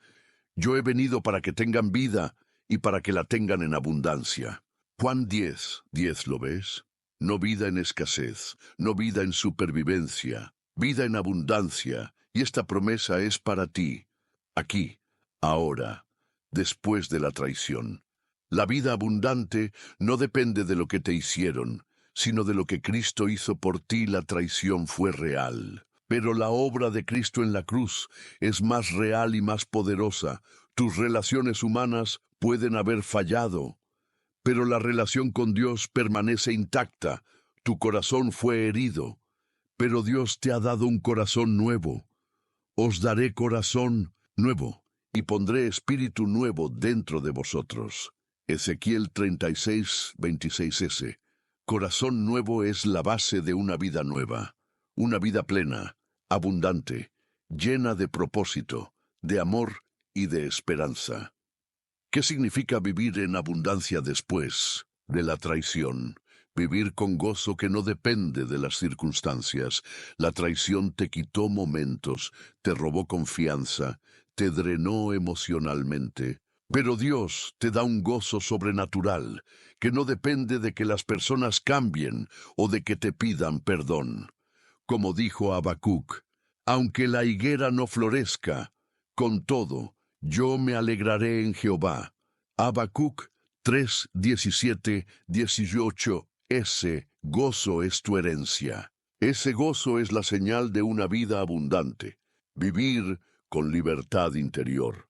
Yo he venido para que tengan vida y para que la tengan en abundancia. Juan 10:10, ¿lo ves? No vida en escasez, no vida en supervivencia, vida en abundancia, y esta promesa es para ti, aquí, ahora, después de la traición. La vida abundante no depende de lo que te hicieron, sino de lo que Cristo hizo por ti. La traición fue real. Pero la obra de Cristo en la cruz es más real y más poderosa. Tus relaciones humanas pueden haber fallado, pero la relación con Dios permanece intacta. Tu corazón fue herido, pero Dios te ha dado un corazón nuevo. Os daré corazón nuevo y pondré espíritu nuevo dentro de vosotros. Ezequiel 36:26. Corazón nuevo es la base de una vida nueva, una vida plena, abundante, llena de propósito, de amor y de esperanza. ¿Qué significa vivir en abundancia después de la traición? Vivir con gozo que no depende de las circunstancias. La traición te quitó momentos, te robó confianza, te drenó emocionalmente. Pero Dios te da un gozo sobrenatural, que no depende de que las personas cambien o de que te pidan perdón. Como dijo Habacuc, aunque la higuera no florezca, con todo, yo me alegraré en Jehová. Habacuc 3:17-18. Ese gozo es tu herencia. Ese gozo es la señal de una vida abundante. Vivir con libertad interior.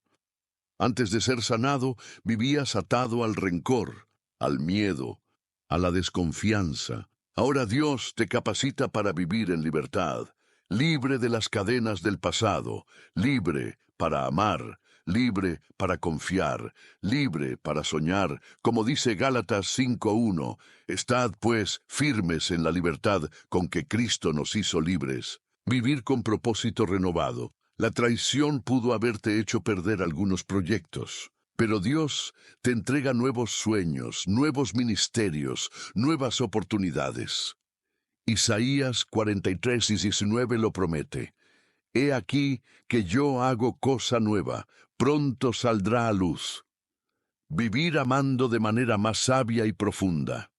Antes de ser sanado, vivías atado al rencor, al miedo, a la desconfianza. Ahora Dios te capacita para vivir en libertad, libre de las cadenas del pasado, libre para amar, libre para confiar, libre para soñar, como dice Gálatas 5:1, estad pues firmes en la libertad con que Cristo nos hizo libres. Vivir con propósito renovado. La traición pudo haberte hecho perder algunos proyectos, pero Dios te entrega nuevos sueños, nuevos ministerios, nuevas oportunidades. Isaías 43:19 lo promete. He aquí que yo hago cosa nueva, pronto saldrá a luz. Vivir amando de manera más sabia y profunda.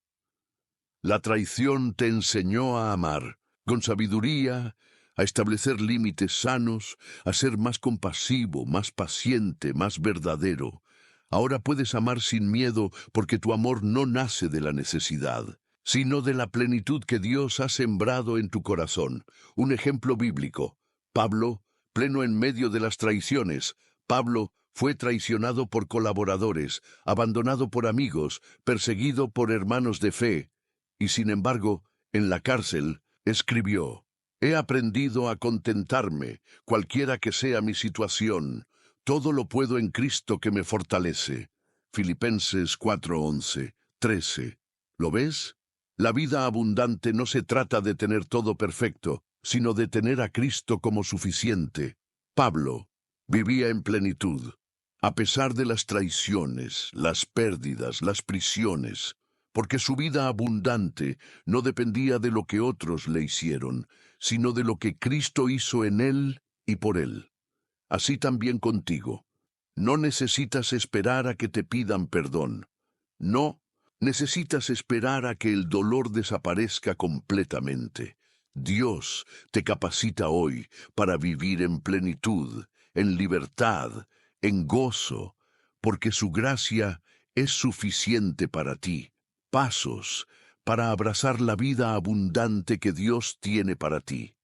La traición te enseñó a amar, con sabiduría, a establecer límites sanos, a ser más compasivo, más paciente, más verdadero. Ahora puedes amar sin miedo porque tu amor no nace de la necesidad, sino de la plenitud que Dios ha sembrado en tu corazón. Un ejemplo bíblico. Pablo, pleno en medio de las traiciones. Pablo fue traicionado por colaboradores, abandonado por amigos, perseguido por hermanos de fe. Y sin embargo, en la cárcel, escribió, he aprendido a contentarme, cualquiera que sea mi situación. Todo lo puedo en Cristo que me fortalece. Filipenses 4:11, 13. ¿Lo ves? La vida abundante no se trata de tener todo perfecto, sino de tener a Cristo como suficiente. Pablo vivía en plenitud, a pesar de las traiciones, las pérdidas, las prisiones, porque su vida abundante no dependía de lo que otros le hicieron, sino de lo que Cristo hizo en él y por él. Así también contigo. No necesitas esperar a que te pidan perdón. No, necesitas esperar a que el dolor desaparezca completamente. Dios te capacita hoy para vivir en plenitud, en libertad, en gozo, porque su gracia es suficiente para ti. Pasos para abrazar la vida abundante que Dios tiene para ti.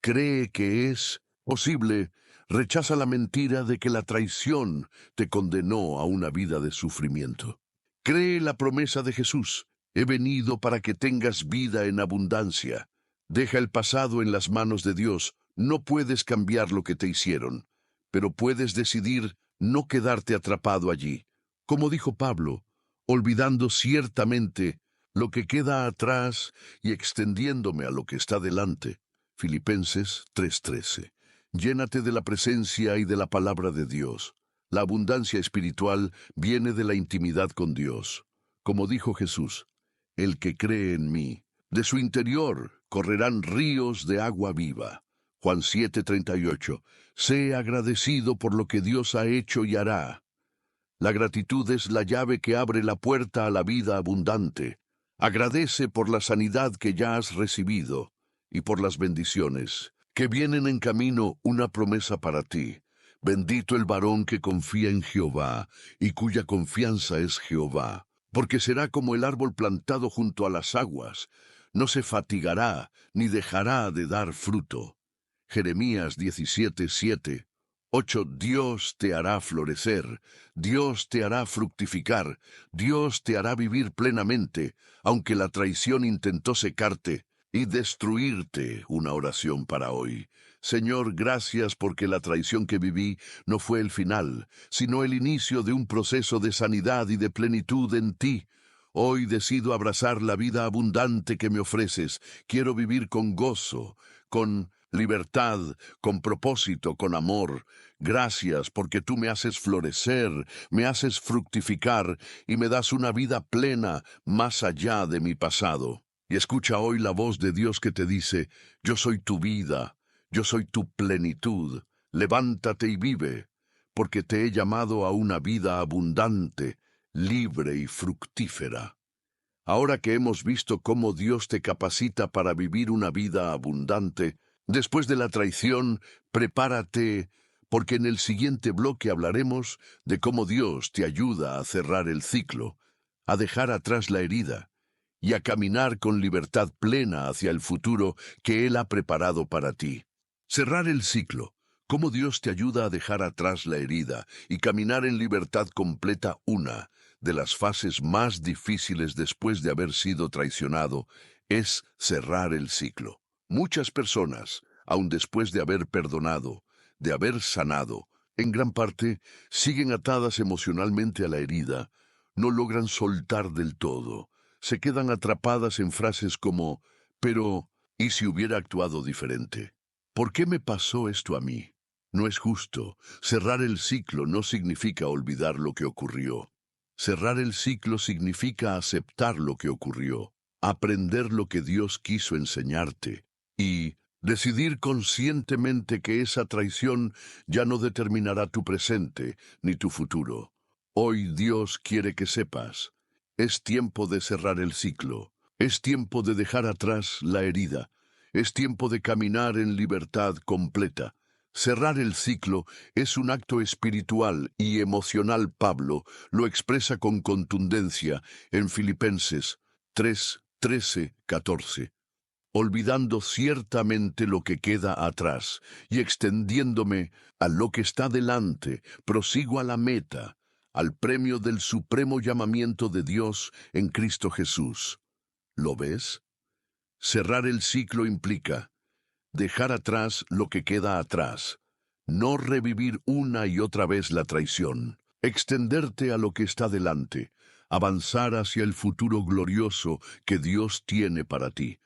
Cree que es posible. Rechaza la mentira de que la traición te condenó a una vida de sufrimiento. Cree la promesa de Jesús. He venido para que tengas vida en abundancia. Deja el pasado en las manos de Dios. No puedes cambiar lo que te hicieron, pero puedes decidir no quedarte atrapado allí. Como dijo Pablo, olvidando ciertamente lo que queda atrás y extendiéndome a lo que está delante. Filipenses 3:13. Llénate de la presencia y de la palabra de Dios. La abundancia espiritual viene de la intimidad con Dios. Como dijo Jesús, el que cree en mí, de su interior correrán ríos de agua viva. Juan 7:38. Sé agradecido por lo que Dios ha hecho y hará. La gratitud es la llave que abre la puerta a la vida abundante. Agradece por la sanidad que ya has recibido y por las bendiciones que vienen en camino, una promesa para ti. Bendito el varón que confía en Jehová y cuya confianza es Jehová, porque será como el árbol plantado junto a las aguas, no se fatigará ni dejará de dar fruto. Jeremías 17:7. 8. Dios te hará florecer, Dios te hará fructificar, Dios te hará vivir plenamente, aunque la traición intentó secarte y destruirte. Una oración para hoy. Señor, gracias porque la traición que viví no fue el final, sino el inicio de un proceso de sanidad y de plenitud en ti. Hoy decido abrazar la vida abundante que me ofreces. Quiero vivir con gozo, con libertad, con propósito, con amor. Gracias porque tú me haces florecer, me haces fructificar y me das una vida plena más allá de mi pasado. Y escucha hoy la voz de Dios que te dice, yo soy tu vida, yo soy tu plenitud. Levántate y vive, porque te he llamado a una vida abundante, libre y fructífera. Ahora que hemos visto cómo Dios te capacita para vivir una vida abundante, después de la traición, prepárate, porque en el siguiente bloque hablaremos de cómo Dios te ayuda a cerrar el ciclo, a dejar atrás la herida y a caminar con libertad plena hacia el futuro que Él ha preparado para ti. Cerrar el ciclo, cómo Dios te ayuda a dejar atrás la herida y caminar en libertad completa. Una de las fases más difíciles después de haber sido traicionado es cerrar el ciclo. Muchas personas, aun después de haber perdonado, de haber sanado, en gran parte, siguen atadas emocionalmente a la herida, no logran soltar del todo, se quedan atrapadas en frases como, pero, ¿y si hubiera actuado diferente? ¿Por qué me pasó esto a mí? No es justo. Cerrar el ciclo no significa olvidar lo que ocurrió. Cerrar el ciclo significa aceptar lo que ocurrió, aprender lo que Dios quiso enseñarte y decidir conscientemente que esa traición ya no determinará tu presente ni tu futuro. Hoy Dios quiere que sepas, es tiempo de cerrar el ciclo, es tiempo de dejar atrás la herida, es tiempo de caminar en libertad completa. Cerrar el ciclo es un acto espiritual y emocional. Pablo lo expresa con contundencia en Filipenses 3, 13, 14. Olvidando ciertamente lo que queda atrás y extendiéndome a lo que está delante, prosigo a la meta, al premio del supremo llamamiento de Dios en Cristo Jesús. ¿Lo ves? Cerrar el ciclo implica dejar atrás lo que queda atrás, no revivir una y otra vez la traición, extenderte a lo que está delante, avanzar hacia el futuro glorioso que Dios tiene para ti.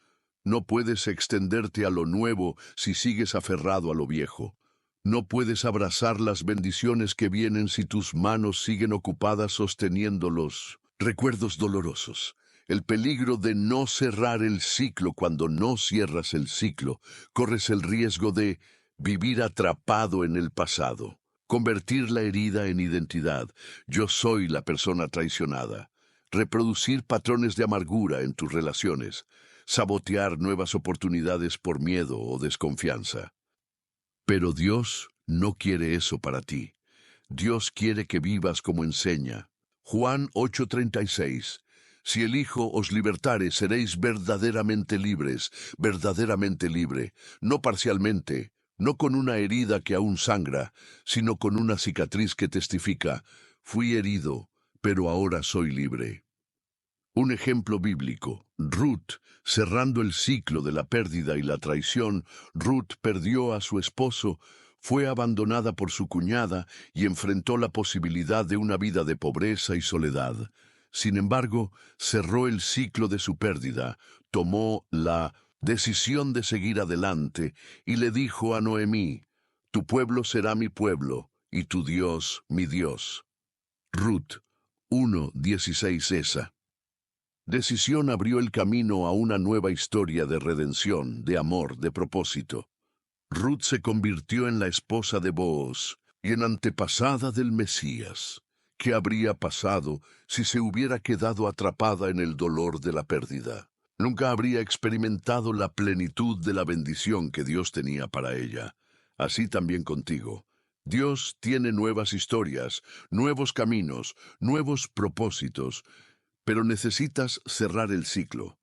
No puedes extenderte a lo nuevo si sigues aferrado a lo viejo. No puedes abrazar las bendiciones que vienen si tus manos siguen ocupadas sosteniendo los recuerdos dolorosos. El peligro de no cerrar el ciclo. Cuando no cierras el ciclo, corres el riesgo de vivir atrapado en el pasado, convertir la herida en identidad. Yo soy la persona traicionada. Reproducir patrones de amargura en tus relaciones, sabotear nuevas oportunidades por miedo o desconfianza. Pero Dios no quiere eso para ti. Dios quiere que vivas como enseña. Juan 8:36. Si el Hijo os libertare, seréis verdaderamente libres, verdaderamente libre, no parcialmente, no con una herida que aún sangra, sino con una cicatriz que testifica, fui herido, pero ahora soy libre. Un ejemplo bíblico. Ruth, cerrando el ciclo de la pérdida y la traición, Ruth perdió a su esposo, fue abandonada por su cuñada y enfrentó la posibilidad de una vida de pobreza y soledad. Sin embargo, cerró el ciclo de su pérdida, tomó la decisión de seguir adelante y le dijo a Noemí, «Tu pueblo será mi pueblo y tu Dios mi Dios». Ruth 1:16. Esa decisión abrió el camino a una nueva historia de redención, de amor, de propósito. Ruth se convirtió en la esposa de Booz y en antepasada del Mesías. ¿Qué habría pasado si se hubiera quedado atrapada en el dolor de la pérdida? Nunca habría experimentado la plenitud de la bendición que Dios tenía para ella. Así también contigo. Dios tiene nuevas historias, nuevos caminos, nuevos propósitos, pero necesitas cerrar el ciclo.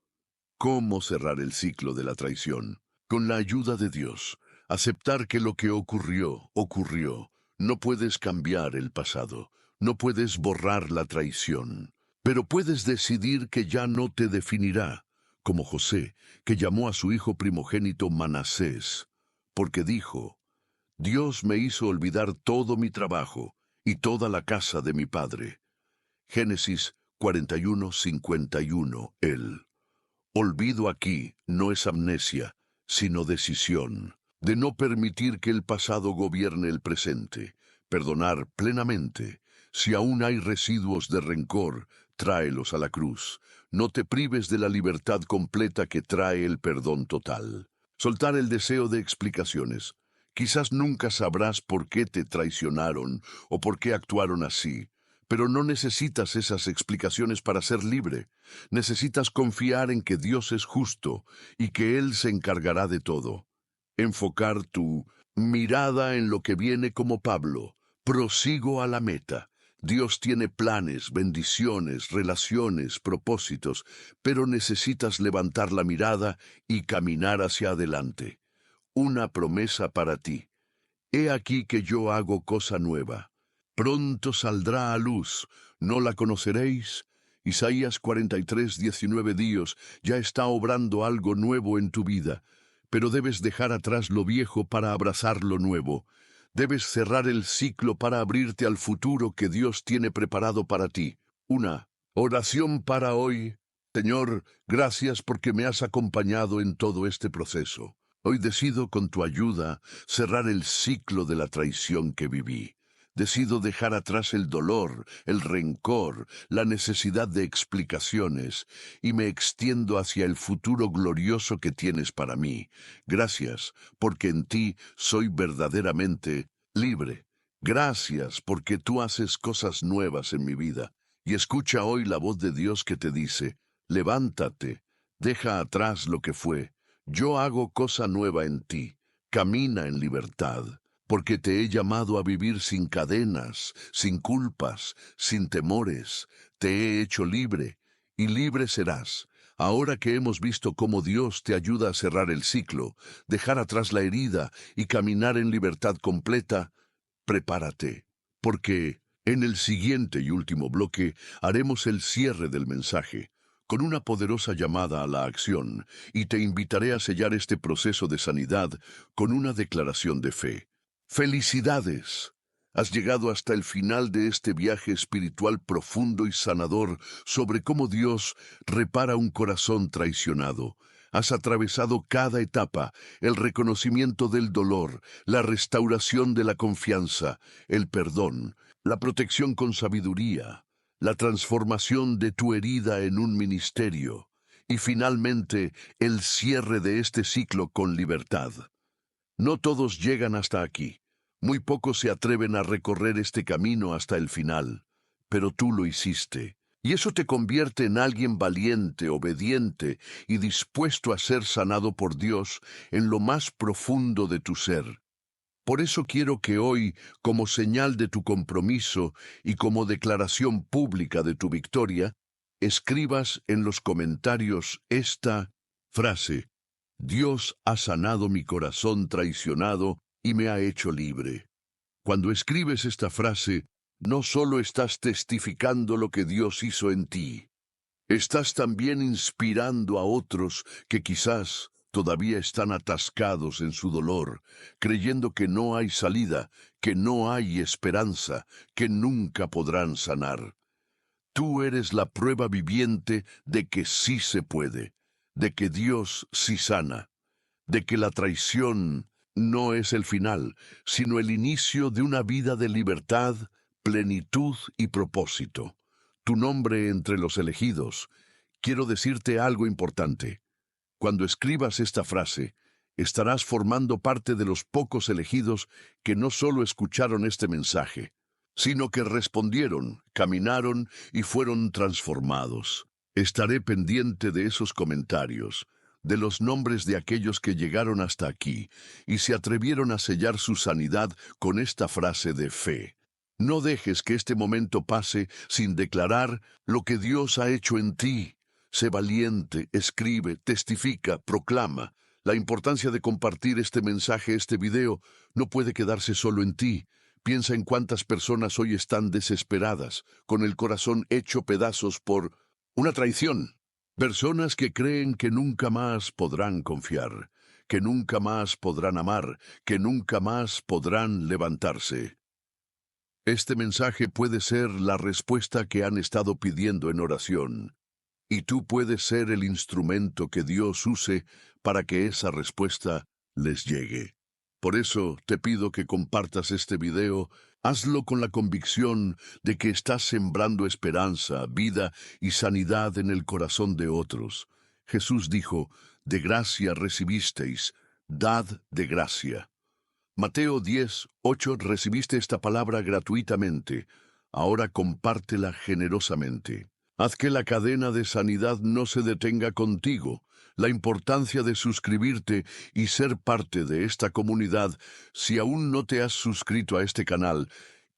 ¿Cómo cerrar el ciclo de la traición? Con la ayuda de Dios. Aceptar que lo que ocurrió, ocurrió. No puedes cambiar el pasado. No puedes borrar la traición. Pero puedes decidir que ya no te definirá, como José, que llamó a su hijo primogénito Manasés, porque dijo, Dios me hizo olvidar todo mi trabajo y toda la casa de mi padre. Génesis 41:51. El olvido aquí no es amnesia, sino decisión, de no permitir que el pasado gobierne el presente, perdonar plenamente. Si aún hay residuos de rencor, tráelos a la cruz. No te prives de la libertad completa que trae el perdón total. Soltar el deseo de explicaciones. Quizás nunca sabrás por qué te traicionaron o por qué actuaron así. Pero no necesitas esas explicaciones para ser libre. Necesitas confiar en que Dios es justo y que Él se encargará de todo. Enfocar tu mirada en lo que viene como Pablo. Prosigo a la meta. Dios tiene planes, bendiciones, relaciones, propósitos, pero necesitas levantar la mirada y caminar hacia adelante. Una promesa para ti. He aquí que yo hago cosa nueva. Pronto saldrá a luz, ¿no la conoceréis? Isaías 43:19. Dios ya está obrando algo nuevo en tu vida, pero debes dejar atrás lo viejo para abrazar lo nuevo. Debes cerrar el ciclo para abrirte al futuro que Dios tiene preparado para ti. Una oración para hoy. Señor, gracias porque me has acompañado en todo este proceso. Hoy decido, con tu ayuda, cerrar el ciclo de la traición que viví. Decido dejar atrás el dolor, el rencor, la necesidad de explicaciones, y me extiendo hacia el futuro glorioso que tienes para mí. Gracias, porque en ti soy verdaderamente libre. Gracias, porque tú haces cosas nuevas en mi vida. Y escucha hoy la voz de Dios que te dice: levántate, deja atrás lo que fue. Yo hago cosa nueva en ti. Camina en libertad, porque te he llamado a vivir sin cadenas, sin culpas, sin temores. Te he hecho libre, y libre serás. Ahora que hemos visto cómo Dios te ayuda a cerrar el ciclo, dejar atrás la herida y caminar en libertad completa, prepárate, porque en el siguiente y último bloque haremos el cierre del mensaje con una poderosa llamada a la acción, y te invitaré a sellar este proceso de sanidad con una declaración de fe. ¡Felicidades! Has llegado hasta el final de este viaje espiritual profundo y sanador sobre cómo Dios repara un corazón traicionado. Has atravesado cada etapa: el reconocimiento del dolor, la restauración de la confianza, el perdón, la protección con sabiduría, la transformación de tu herida en un ministerio, y finalmente el cierre de este ciclo con libertad. No todos llegan hasta aquí. Muy pocos se atreven a recorrer este camino hasta el final, pero tú lo hiciste. Y eso te convierte en alguien valiente, obediente y dispuesto a ser sanado por Dios en lo más profundo de tu ser. Por eso quiero que hoy, como señal de tu compromiso y como declaración pública de tu victoria, escribas en los comentarios esta frase: Dios ha sanado mi corazón traicionado y me ha hecho libre. Cuando escribes esta frase, no solo estás testificando lo que Dios hizo en ti, estás también inspirando a otros que quizás todavía están atascados en su dolor, creyendo que no hay salida, que no hay esperanza, que nunca podrán sanar. Tú eres la prueba viviente de que sí se puede, de que Dios sí sana, de que la traición no es el final, sino el inicio de una vida de libertad, plenitud y propósito. Tu nombre entre los elegidos. Quiero decirte algo importante. Cuando escribas esta frase, estarás formando parte de los pocos elegidos que no solo escucharon este mensaje, sino que respondieron, caminaron y fueron transformados. Estaré pendiente de esos comentarios, de los nombres de aquellos que llegaron hasta aquí y se atrevieron a sellar su sanidad con esta frase de fe. No dejes que este momento pase sin declarar lo que Dios ha hecho en ti. Sé valiente, escribe, testifica, proclama. La importancia de compartir este mensaje, este video, no puede quedarse solo en ti. Piensa en cuántas personas hoy están desesperadas, con el corazón hecho pedazos por una traición. Personas que creen que nunca más podrán confiar, que nunca más podrán amar, que nunca más podrán levantarse. Este mensaje puede ser la respuesta que han estado pidiendo en oración, y tú puedes ser el instrumento que Dios use para que esa respuesta les llegue. Por eso te pido que compartas este video. Hazlo con la convicción de que estás sembrando esperanza, vida y sanidad en el corazón de otros. Jesús dijo: de gracia recibisteis, dad de gracia. Mateo 10:8. Recibiste esta palabra gratuitamente. Ahora compártela generosamente. Haz que la cadena de sanidad no se detenga contigo. La importancia de suscribirte y ser parte de esta comunidad. Si aún no te has suscrito a este canal,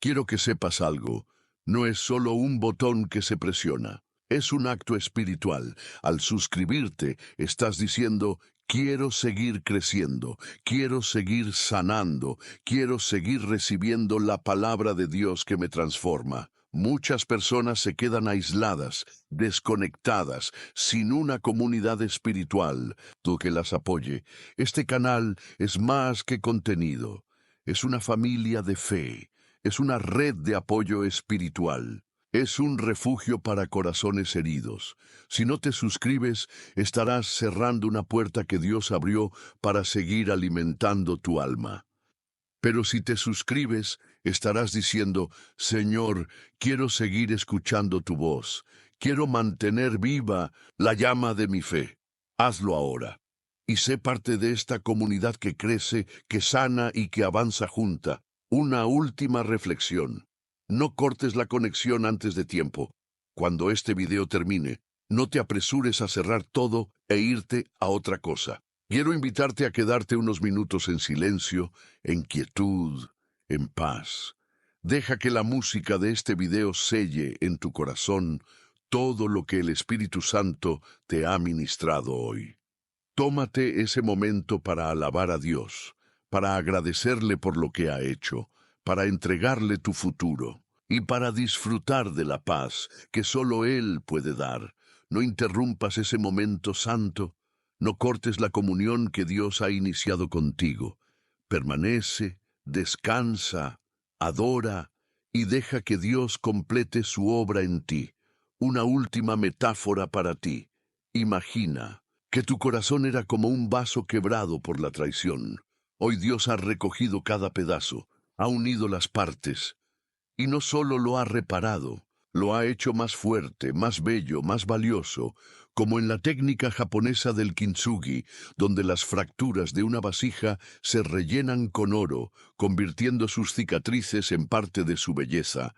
quiero que sepas algo. No es solo un botón que se presiona. Es un acto espiritual. Al suscribirte, estás diciendo: quiero seguir creciendo, quiero seguir sanando, quiero seguir recibiendo la palabra de Dios que me transforma. Muchas personas se quedan aisladas, desconectadas, sin una comunidad espiritual, tú que las apoye. Este canal es más que contenido. es una familia de fe, es una red de apoyo espiritual. Es un refugio para corazones heridos. Si no te suscribes, estarás cerrando una puerta que Dios abrió para seguir alimentando tu alma. Pero si te suscribes, estarás diciendo, Señor, quiero seguir escuchando tu voz. Quiero mantener viva la llama de mi fe. Hazlo ahora. Y sé parte de esta comunidad que crece, que sana y que avanza junta. Una última reflexión. No cortes la conexión antes de tiempo. Cuando este video termine, no te apresures a cerrar todo e irte a otra cosa. Quiero invitarte a quedarte unos minutos en silencio, en quietud, en paz. Deja que la música de este video selle en tu corazón todo lo que el Espíritu Santo te ha ministrado hoy. Tómate ese momento para alabar a Dios, para agradecerle por lo que ha hecho, para entregarle tu futuro y para disfrutar de la paz que solo Él puede dar. No interrumpas ese momento santo, no cortes la comunión que Dios ha iniciado contigo. Permanece, descansa, adora y deja que Dios complete su obra en ti. Una última metáfora para ti. Imagina que tu corazón era como un vaso quebrado por la traición. Hoy Dios ha recogido cada pedazo, ha unido las partes, y no solo lo ha reparado, lo ha hecho más fuerte, más bello, más valioso, como en la técnica japonesa del kintsugi, donde las fracturas de una vasija se rellenan con oro, convirtiendo sus cicatrices en parte de su belleza.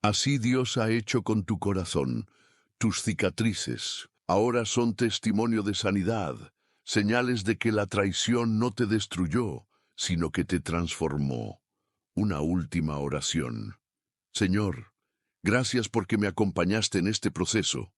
Así Dios ha hecho con tu corazón. Tus cicatrices ahora son testimonio de sanidad, señales de que la traición no te destruyó, sino que te transformó. Una última oración. Señor, gracias porque me acompañaste en este proceso.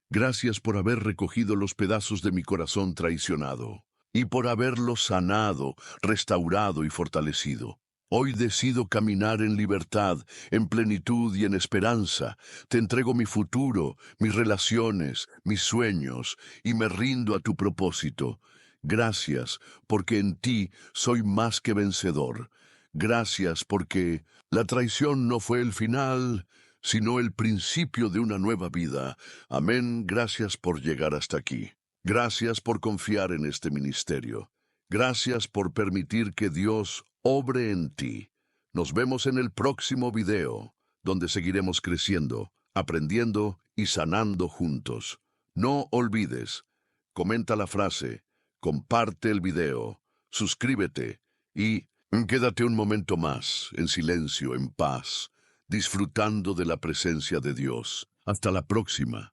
Gracias por haber recogido los pedazos de mi corazón traicionado y por haberlos sanado, restaurado y fortalecido. Hoy decido caminar en libertad, en plenitud y en esperanza. Te entrego mi futuro, mis relaciones, mis sueños, y me rindo a tu propósito. Gracias, porque en ti soy más que vencedor. Gracias, porque la traición no fue el final, sino el principio de una nueva vida. Amén. Gracias por llegar hasta aquí. Gracias por confiar en este ministerio. Gracias por permitir que Dios obre en ti. Nos vemos en el próximo video, donde seguiremos creciendo, aprendiendo y sanando juntos. No olvides, comenta la frase, comparte el video, suscríbete y quédate un momento más, en silencio, en paz, disfrutando de la presencia de Dios. Hasta la próxima.